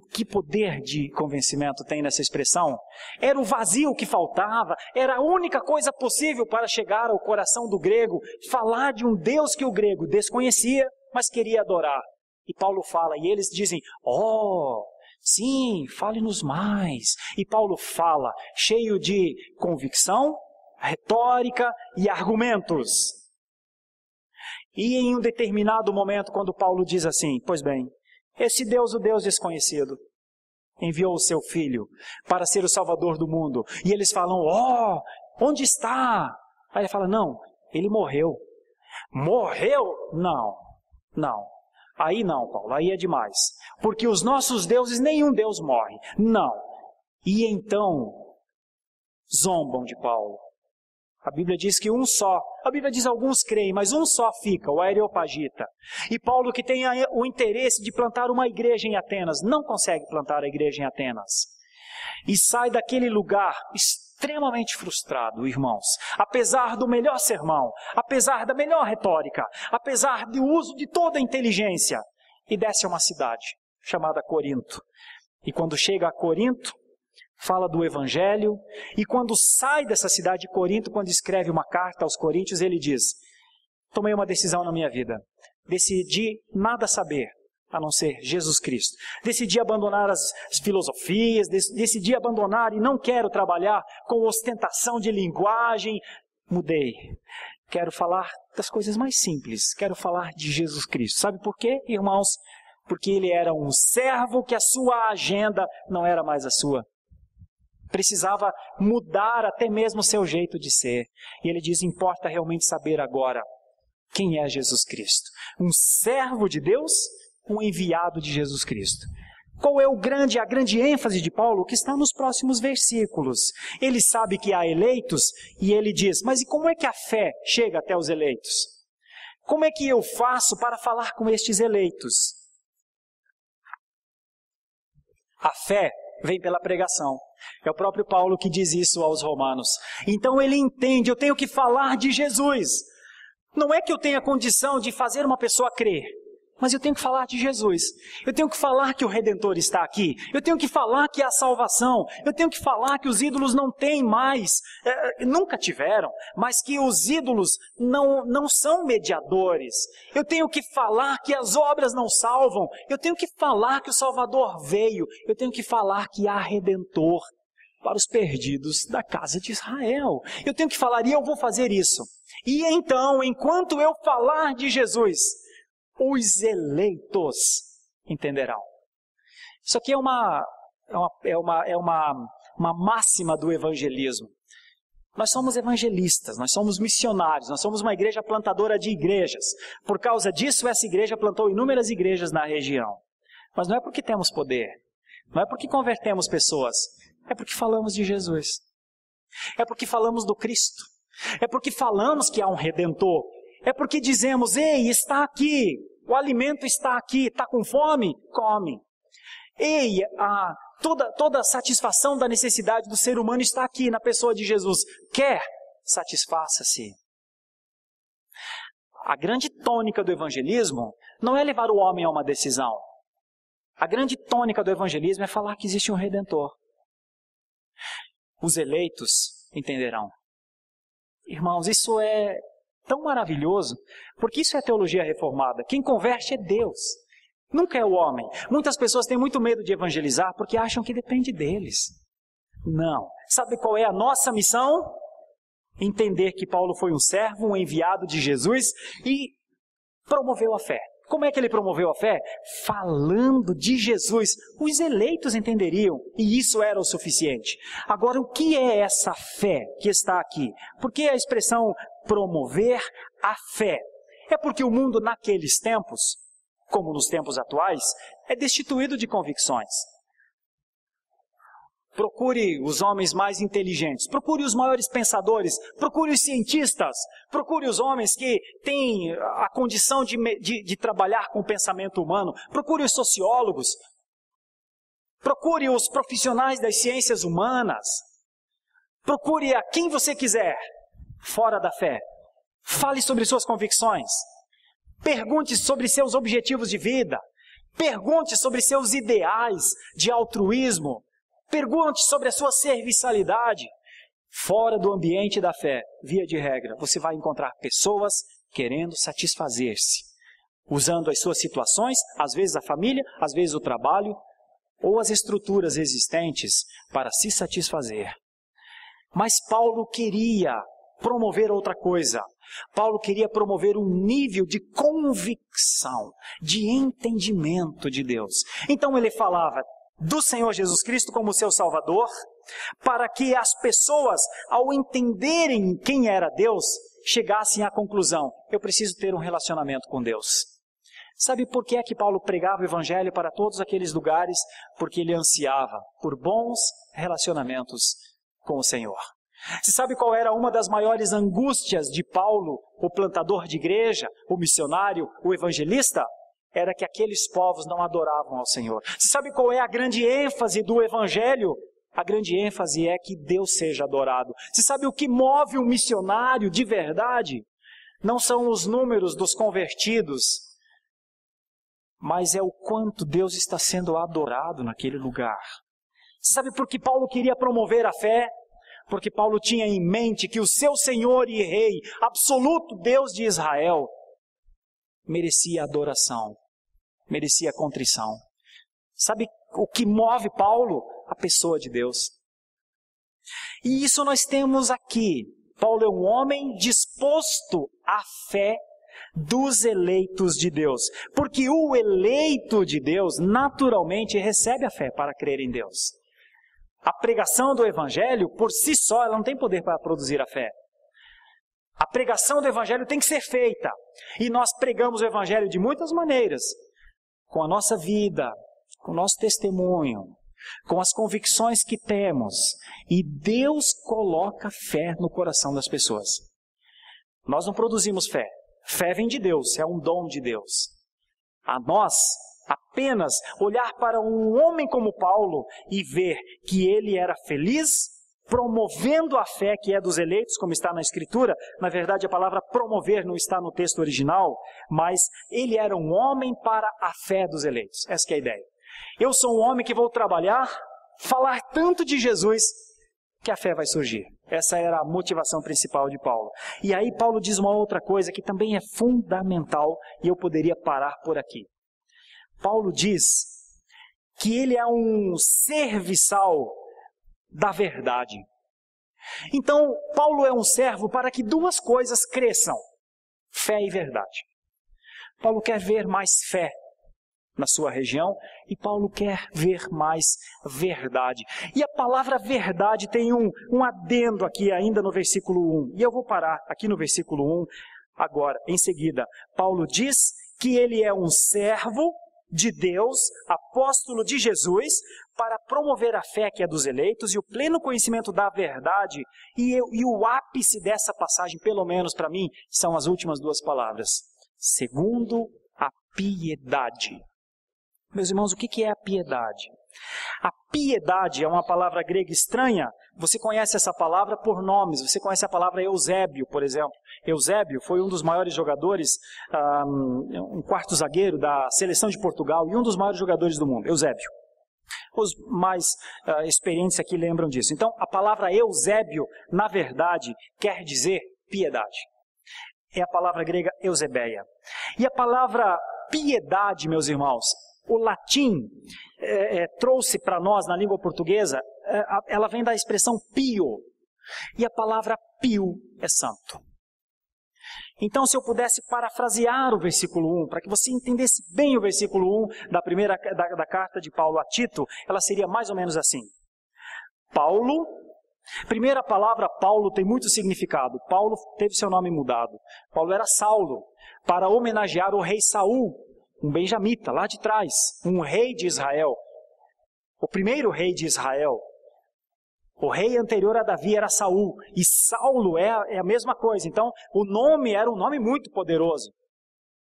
que poder de convencimento tem nessa expressão. Era o vazio que faltava, era a única coisa possível para chegar ao coração do grego, falar de um Deus que o grego desconhecia, mas queria adorar. E Paulo fala, e eles dizem, sim, fale-nos mais. E Paulo fala, cheio de convicção, retórica e argumentos. E em um determinado momento, quando Paulo diz assim, pois bem, esse Deus, o Deus desconhecido, enviou o seu Filho para ser o Salvador do mundo. E eles falam, onde está? Aí ele fala, não, ele morreu. Morreu? Não. Aí não, Paulo, aí é demais. Porque os nossos deuses, nenhum Deus morre. Não. E então, zombam de Paulo. A Bíblia diz que um só, a Bíblia diz alguns creem, mas um só fica, o Areopagita. E Paulo, que tem o interesse de plantar uma igreja em Atenas, não consegue plantar a igreja em Atenas. E sai daquele lugar extremamente frustrado, irmãos. Apesar do melhor sermão, apesar da melhor retórica, apesar do uso de toda a inteligência. E desce a uma cidade chamada Corinto. E quando chega a Corinto, fala do Evangelho, e quando sai dessa cidade de Corinto, quando escreve uma carta aos Coríntios, ele diz, tomei uma decisão na minha vida, decidi nada saber, a não ser Jesus Cristo. Decidi abandonar as filosofias, decidi abandonar e não quero trabalhar com ostentação de linguagem, mudei. Quero falar das coisas mais simples, quero falar de Jesus Cristo. Sabe por quê, irmãos? Porque ele era um servo que a sua agenda não era mais a sua. Precisava mudar até mesmo o seu jeito de ser. E ele diz, importa realmente saber agora quem é Jesus Cristo. Um servo de Deus, um enviado de Jesus Cristo. Qual é a grande ênfase de Paulo? Que está nos próximos versículos. Ele sabe que há eleitos e ele diz, mas e como é que a fé chega até os eleitos? Como é que eu faço para falar com estes eleitos? A fé vem pela pregação. É o próprio Paulo que diz isso aos romanos. Então ele entende, eu tenho que falar de Jesus. Não é que eu tenha condição de fazer uma pessoa crer, mas eu tenho que falar de Jesus. Eu tenho que falar que o Redentor está aqui. Eu tenho que falar que há salvação. Eu tenho que falar que os ídolos não têm mais, nunca tiveram, mas que os ídolos não são mediadores. Eu tenho que falar que as obras não salvam. Eu tenho que falar que o Salvador veio. Eu tenho que falar que há Redentor para os perdidos da casa de Israel. Eu tenho que falar, e eu vou fazer isso. E então, enquanto eu falar de Jesus, os eleitos entenderão. Isso aqui é uma máxima do evangelismo. Nós somos evangelistas, nós somos missionários, nós somos uma igreja plantadora de igrejas. Por causa disso, essa igreja plantou inúmeras igrejas na região. Mas não é porque temos poder, não é porque convertemos pessoas, é porque falamos de Jesus. É porque falamos do Cristo. É porque falamos que há um Redentor. É porque dizemos, ei, está aqui, o alimento está aqui, está com fome? Come. Ei, toda a satisfação da necessidade do ser humano está aqui na pessoa de Jesus. Quer? Satisfaça-se. A grande tônica do evangelismo não é levar o homem a uma decisão. A grande tônica do evangelismo é falar que existe um Redentor. Os eleitos entenderão. Irmãos, isso é tão maravilhoso, porque isso é teologia reformada. Quem converte é Deus, nunca é o homem. Muitas pessoas têm muito medo de evangelizar porque acham que depende deles. Não. Sabe qual é a nossa missão? Entender que Paulo foi um servo, um enviado de Jesus e promoveu a fé. Como é que ele promoveu a fé? Falando de Jesus. Os eleitos entenderiam, e isso era o suficiente. Agora, o que é essa fé que está aqui? Por que a expressão promover a fé? É porque o mundo naqueles tempos, como nos tempos atuais, é destituído de convicções. Procure os homens mais inteligentes, procure os maiores pensadores, procure os cientistas, procure os homens que têm a condição de trabalhar com o pensamento humano, procure os sociólogos, procure os profissionais das ciências humanas, procure a quem você quiser, fora da fé. Fale sobre suas convicções, pergunte sobre seus objetivos de vida, pergunte sobre seus ideais de altruísmo, pergunte sobre a sua serviçalidade. Fora do ambiente da fé, via de regra, você vai encontrar pessoas querendo satisfazer-se, usando as suas situações, às vezes a família, às vezes o trabalho, ou as estruturas existentes para se satisfazer. Mas Paulo queria promover outra coisa. Paulo queria promover um nível de convicção, de entendimento de Deus. Então ele falava do Senhor Jesus Cristo como seu Salvador, para que as pessoas, ao entenderem quem era Deus, chegassem à conclusão: eu preciso ter um relacionamento com Deus. Sabe por que é que Paulo pregava o Evangelho para todos aqueles lugares? Porque ele ansiava por bons relacionamentos com o Senhor. Você sabe qual era uma das maiores angústias de Paulo, o plantador de igreja, o missionário, o evangelista? Era que aqueles povos não adoravam ao Senhor. Você sabe qual é a grande ênfase do Evangelho? A grande ênfase é que Deus seja adorado. Você sabe o que move um missionário de verdade? Não são os números dos convertidos, mas é o quanto Deus está sendo adorado naquele lugar. Você sabe por que Paulo queria promover a fé? Porque Paulo tinha em mente que o seu Senhor e Rei, absoluto Deus de Israel, merecia adoração, merecia contrição. Sabe o que move Paulo? A pessoa de Deus. E isso nós temos aqui. Paulo é um homem disposto à fé dos eleitos de Deus. Porque o eleito de Deus naturalmente recebe a fé para crer em Deus. A pregação do Evangelho, por si só, ela não tem poder para produzir a fé. A pregação do Evangelho tem que ser feita. E nós pregamos o Evangelho de muitas maneiras. Com a nossa vida, com o nosso testemunho, com as convicções que temos. E Deus coloca fé no coração das pessoas. Nós não produzimos fé. Fé vem de Deus, é um dom de Deus. A nós, apenas olhar para um homem como Paulo e ver que ele era feliz, promovendo a fé que é dos eleitos, como está na Escritura. Na verdade, a palavra promover não está no texto original, mas ele era um homem para a fé dos eleitos. Essa que é a ideia. Eu sou um homem que vou trabalhar, falar tanto de Jesus, que a fé vai surgir. Essa era a motivação principal de Paulo. E aí Paulo diz uma outra coisa que também é fundamental, e eu poderia parar por aqui. Paulo diz que ele é um serviçal da verdade. Então, Paulo é um servo para que duas coisas cresçam: fé e verdade. Paulo quer ver mais fé na sua região e Paulo quer ver mais verdade. E a palavra verdade tem um adendo aqui ainda no versículo 1. E eu vou parar aqui no versículo 1 agora, em seguida. Paulo diz que ele é um servo de Deus, apóstolo de Jesus, para promover a fé que é dos eleitos e o pleno conhecimento da verdade. E o ápice dessa passagem, pelo menos para mim, são as últimas duas palavras: segundo a piedade. Meus irmãos, o que é a piedade? A piedade é uma palavra grega estranha. Você conhece essa palavra por nomes. Você conhece a palavra Eusébio, por exemplo. Eusébio foi um dos maiores jogadores, um quarto zagueiro da seleção de Portugal e um dos maiores jogadores do mundo. Eusébio. Os mais experientes aqui lembram disso. Então, a palavra Eusébio, na verdade, quer dizer piedade. É a palavra grega Eusebeia. E a palavra piedade, meus irmãos, o latim trouxe para nós, na língua portuguesa, ela vem da expressão pio. E a palavra pio é santo. Então, se eu pudesse parafrasear o versículo 1, para que você entendesse bem o versículo 1 da carta de Paulo a Tito, ela seria mais ou menos assim. Paulo, primeira palavra Paulo tem muito significado. Paulo teve seu nome mudado. Paulo era Saulo, para homenagear o rei Saul, um benjamita, lá de trás, um rei de Israel. O primeiro rei de Israel. O rei anterior a Davi era Saul, e Saulo é a mesma coisa. Então, o nome era um nome muito poderoso.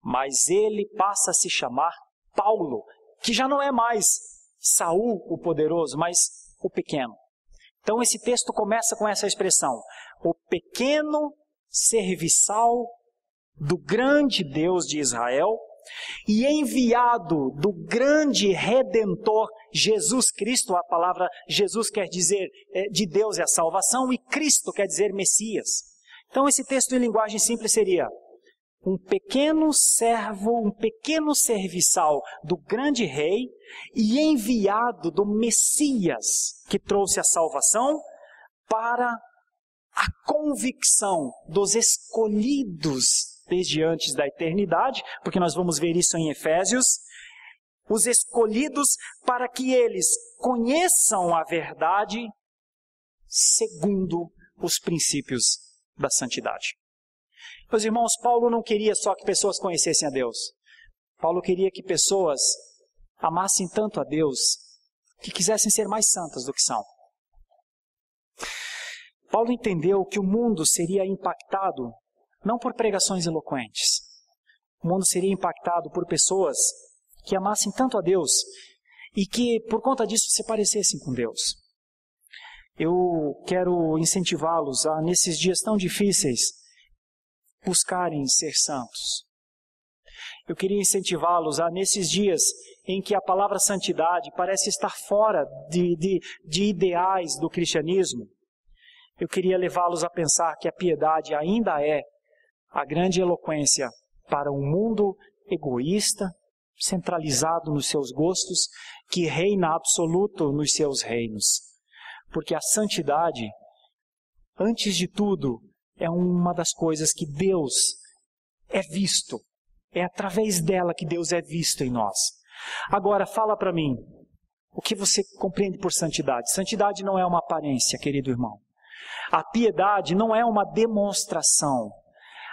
Mas ele passa a se chamar Paulo, que já não é mais Saul o poderoso, mas o pequeno. Então, esse texto começa com essa expressão: o pequeno serviçal do grande Deus de Israel, e enviado do grande Redentor Jesus Cristo. A palavra Jesus quer dizer de Deus é a salvação, e Cristo quer dizer Messias. Então esse texto em linguagem simples seria: um pequeno servo, um pequeno serviçal do grande rei, e enviado do Messias, que trouxe a salvação, para a convicção dos escolhidos desde antes da eternidade, porque nós vamos ver isso em Efésios, os escolhidos para que eles conheçam a verdade segundo os princípios da santidade. Meus irmãos, Paulo não queria só que pessoas conhecessem a Deus. Paulo queria que pessoas amassem tanto a Deus que quisessem ser mais santas do que são. Paulo entendeu que o mundo seria impactado não por pregações eloquentes. O mundo seria impactado por pessoas que amassem tanto a Deus e que, por conta disso, se parecessem com Deus. Eu quero incentivá-los a, nesses dias tão difíceis, buscarem ser santos. Eu queria incentivá-los a, nesses dias em que a palavra santidade parece estar fora de ideais do cristianismo, eu queria levá-los a pensar que a piedade ainda é a grande eloquência para um mundo egoísta, centralizado nos seus gostos, que reina absoluto nos seus reinos. Porque a santidade, antes de tudo, é uma das coisas que Deus é visto. É através dela que Deus é visto em nós. Agora, fala para mim, o que você compreende por santidade? Santidade não é uma aparência, querido irmão. A piedade não é uma demonstração.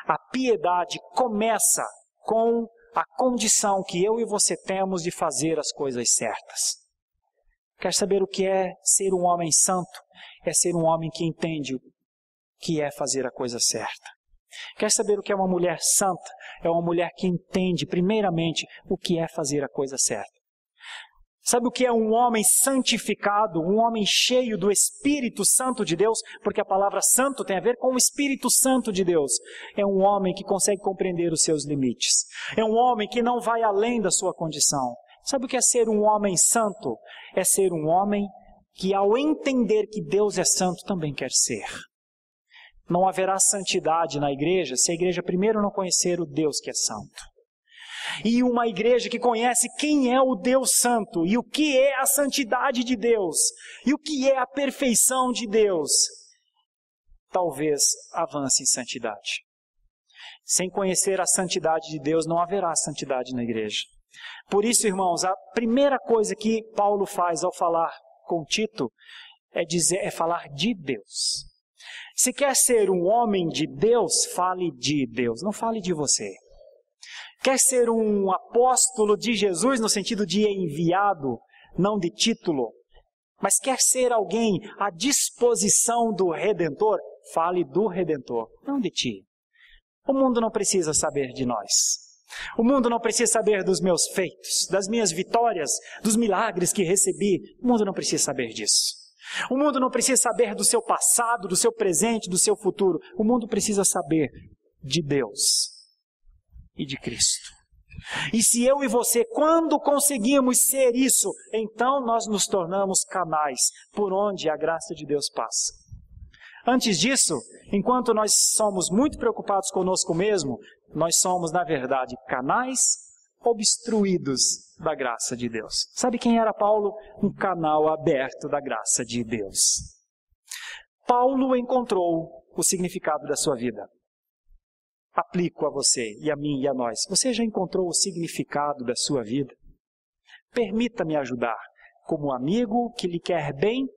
A piedade começa com a condição que eu e você temos de fazer as coisas certas. Quer saber o que é ser um homem santo? É ser um homem que entende o que é fazer a coisa certa. Quer saber o que é uma mulher santa? É uma mulher que entende, primeiramente, o que é fazer a coisa certa. Sabe o que é um homem santificado, um homem cheio do Espírito Santo de Deus? Porque a palavra santo tem a ver com o Espírito Santo de Deus. É um homem que consegue compreender os seus limites. É um homem que não vai além da sua condição. Sabe o que é ser um homem santo? É ser um homem que, ao entender que Deus é santo, também quer ser. Não haverá santidade na igreja se a igreja primeiro não conhecer o Deus que é santo. E uma igreja que conhece quem é o Deus santo, e o que é a santidade de Deus, e o que é a perfeição de Deus, talvez avance em santidade. Sem conhecer a santidade de Deus, não haverá santidade na igreja. Por isso, irmãos, a primeira coisa que Paulo faz ao falar com Tito é falar de Deus. Se quer ser um homem de Deus, fale de Deus, não fale de você. Quer ser um apóstolo de Jesus no sentido de enviado, não de título, mas quer ser alguém à disposição do Redentor, fale do Redentor, não de ti. O mundo não precisa saber de nós. O mundo não precisa saber dos meus feitos, das minhas vitórias, dos milagres que recebi. O mundo não precisa saber disso. O mundo não precisa saber do seu passado, do seu presente, do seu futuro. O mundo precisa saber de Deus e de Cristo. E se eu e você, quando conseguimos ser isso, então nós nos tornamos canais por onde a graça de Deus passa. Antes disso, enquanto nós somos muito preocupados conosco mesmo, nós somos, na verdade, canais obstruídos da graça de Deus. Sabe quem era Paulo? Um canal aberto da graça de Deus. Paulo encontrou o significado da sua vida. aplico a você e a mim e a nós. Você já encontrou o significado da sua vida? Permita-me ajudar, como amigo que lhe quer bem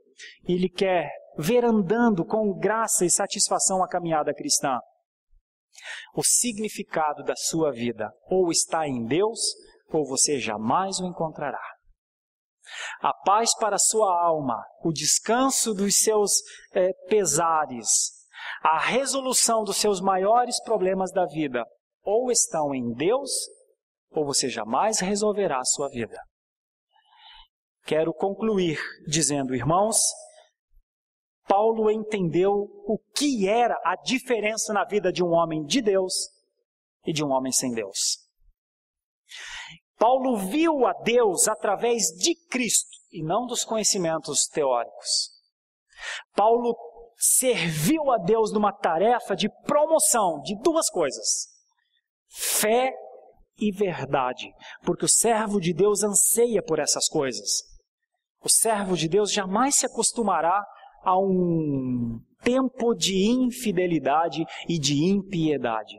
e lhe quer ver andando com graça e satisfação a caminhada cristã. O significado da sua vida ou está em Deus, ou você jamais o encontrará. A paz para a sua alma, o descanso dos seus pesares, a resolução dos seus maiores problemas da vida, ou estão em Deus, ou você jamais resolverá a sua vida. Quero concluir dizendo, irmãos, Paulo entendeu o que era a diferença na vida de um homem de Deus e de um homem sem Deus. Paulo viu a Deus através de Cristo e não dos conhecimentos teóricos. Paulo serviu a Deus numa tarefa de promoção de duas coisas: fé e verdade, porque o servo de Deus anseia por essas coisas. O servo de Deus jamais se acostumará a um tempo de infidelidade e de impiedade.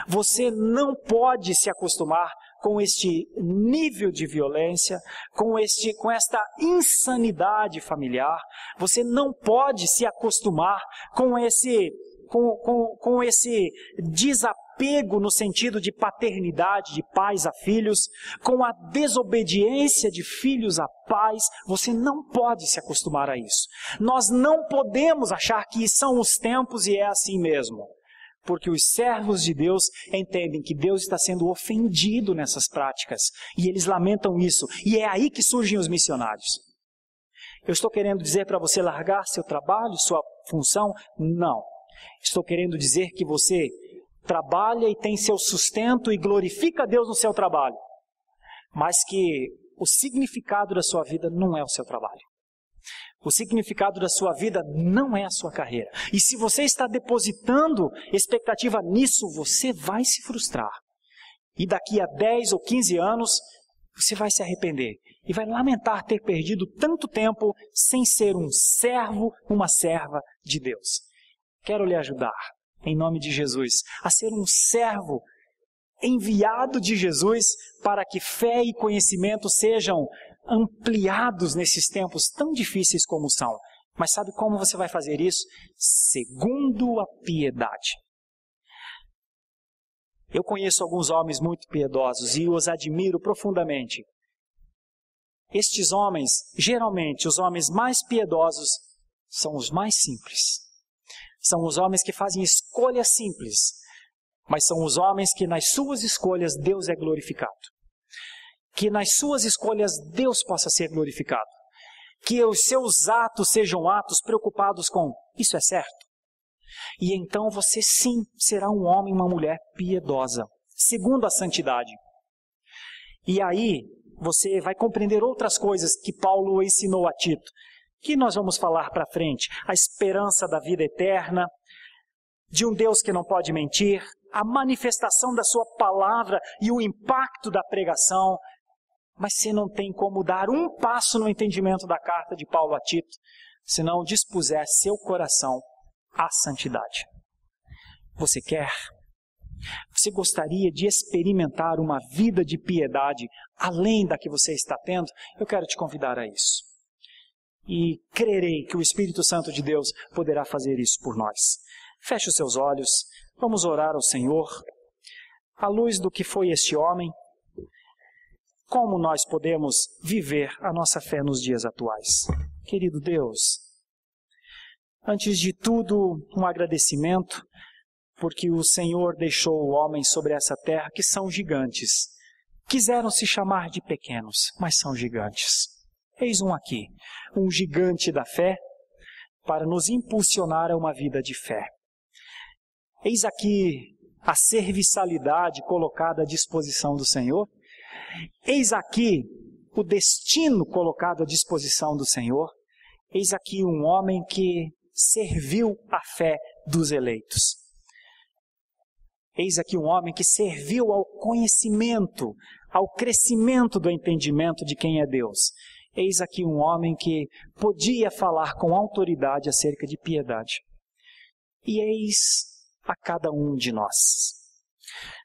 Você não pode se acostumar com este nível de violência, com esta insanidade familiar. Você não pode se acostumar com esse desapego no sentido de paternidade de pais a filhos, com a desobediência de filhos a pais. Você não pode se acostumar a isso. Nós não podemos achar que são os tempos e é assim mesmo. Porque os servos de Deus entendem que Deus está sendo ofendido nessas práticas. E eles lamentam isso. E é aí que surgem os missionários. Eu estou querendo dizer para você largar seu trabalho, sua função? Não. Estou querendo dizer que você trabalha e tem seu sustento e glorifica a Deus no seu trabalho. Mas que o significado da sua vida não é o seu trabalho. O significado da sua vida não é a sua carreira. E se você está depositando expectativa nisso, você vai se frustrar. E daqui a 10 ou 15 anos, você vai se arrepender. E vai lamentar ter perdido tanto tempo sem ser um servo, uma serva de Deus. Quero lhe ajudar, em nome de Jesus, a ser um servo enviado de Jesus para que fé e conhecimento sejam ampliados nesses tempos tão difíceis como são. Mas sabe como você vai fazer isso? Segundo a piedade. Eu conheço alguns homens muito piedosos e os admiro profundamente. Estes homens, geralmente os homens mais piedosos, são os mais simples. São os homens que fazem escolhas simples, mas são os homens que nas suas escolhas Deus é glorificado. Que nas suas escolhas Deus possa ser glorificado. Que os seus atos sejam atos preocupados com isso é certo. E então você sim será um homem e uma mulher piedosa, segundo a santidade. E aí você vai compreender outras coisas que Paulo ensinou a Tito, que nós vamos falar para frente. A esperança da vida eterna, de um Deus que não pode mentir, a manifestação da sua palavra e o impacto da pregação. Mas você não tem como dar um passo no entendimento da carta de Paulo a Tito, se não dispuser seu coração à santidade. Você quer? Você gostaria de experimentar uma vida de piedade além da que você está tendo? Eu quero te convidar a isso. E crerei que o Espírito Santo de Deus poderá fazer isso por nós. Feche os seus olhos, vamos orar ao Senhor. À luz do que foi este homem, como nós podemos viver a nossa fé nos dias atuais? Querido Deus, antes de tudo, um agradecimento, porque o Senhor deixou homens sobre essa terra que são gigantes. Quiseram se chamar de pequenos, mas são gigantes. Eis um aqui, um gigante da fé, para nos impulsionar a uma vida de fé. Eis aqui a serviçalidade colocada à disposição do Senhor. Eis aqui o destino colocado à disposição do Senhor. Eis aqui um homem que serviu a fé dos eleitos. Eis aqui um homem que serviu ao conhecimento, ao crescimento do entendimento de quem é Deus. Eis aqui um homem que podia falar com autoridade acerca de piedade. E eis a cada um de nós.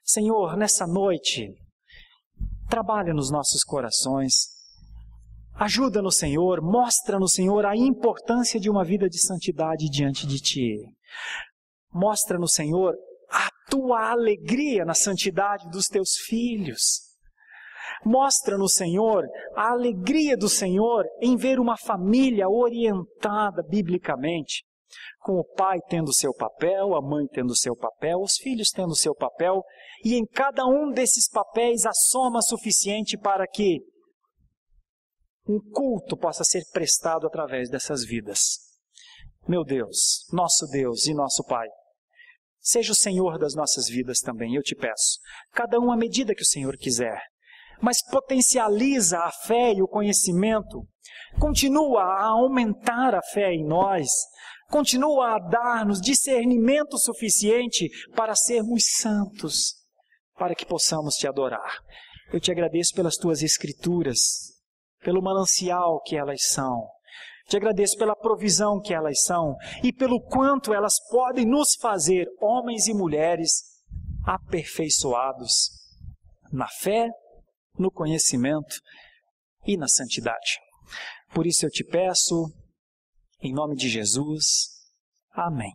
Senhor, nessa noite, trabalha nos nossos corações. Ajuda-nos, Senhor, mostra-nos, Senhor, a importância de uma vida de santidade diante de Ti. Mostra-nos, Senhor, a Tua alegria na santidade dos Teus filhos. Mostra-nos, Senhor, a alegria do Senhor em ver uma família orientada biblicamente, com o pai tendo o seu papel, a mãe tendo o seu papel, os filhos tendo o seu papel, e em cada um desses papéis a soma suficiente para que um culto possa ser prestado através dessas vidas. Meu Deus e nosso Pai, seja o Senhor das nossas vidas também, eu te peço. Cada um à medida que o Senhor quiser. Mas potencializa a fé e o conhecimento. Continua a aumentar a fé em nós. Continua a dar-nos discernimento suficiente para sermos santos, para que possamos te adorar. Eu te agradeço pelas tuas escrituras, pelo manancial que elas são. Te agradeço pela provisão que elas são e pelo quanto elas podem nos fazer homens e mulheres aperfeiçoados na fé, no conhecimento e na santidade. Por isso eu te peço, em nome de Jesus, amém.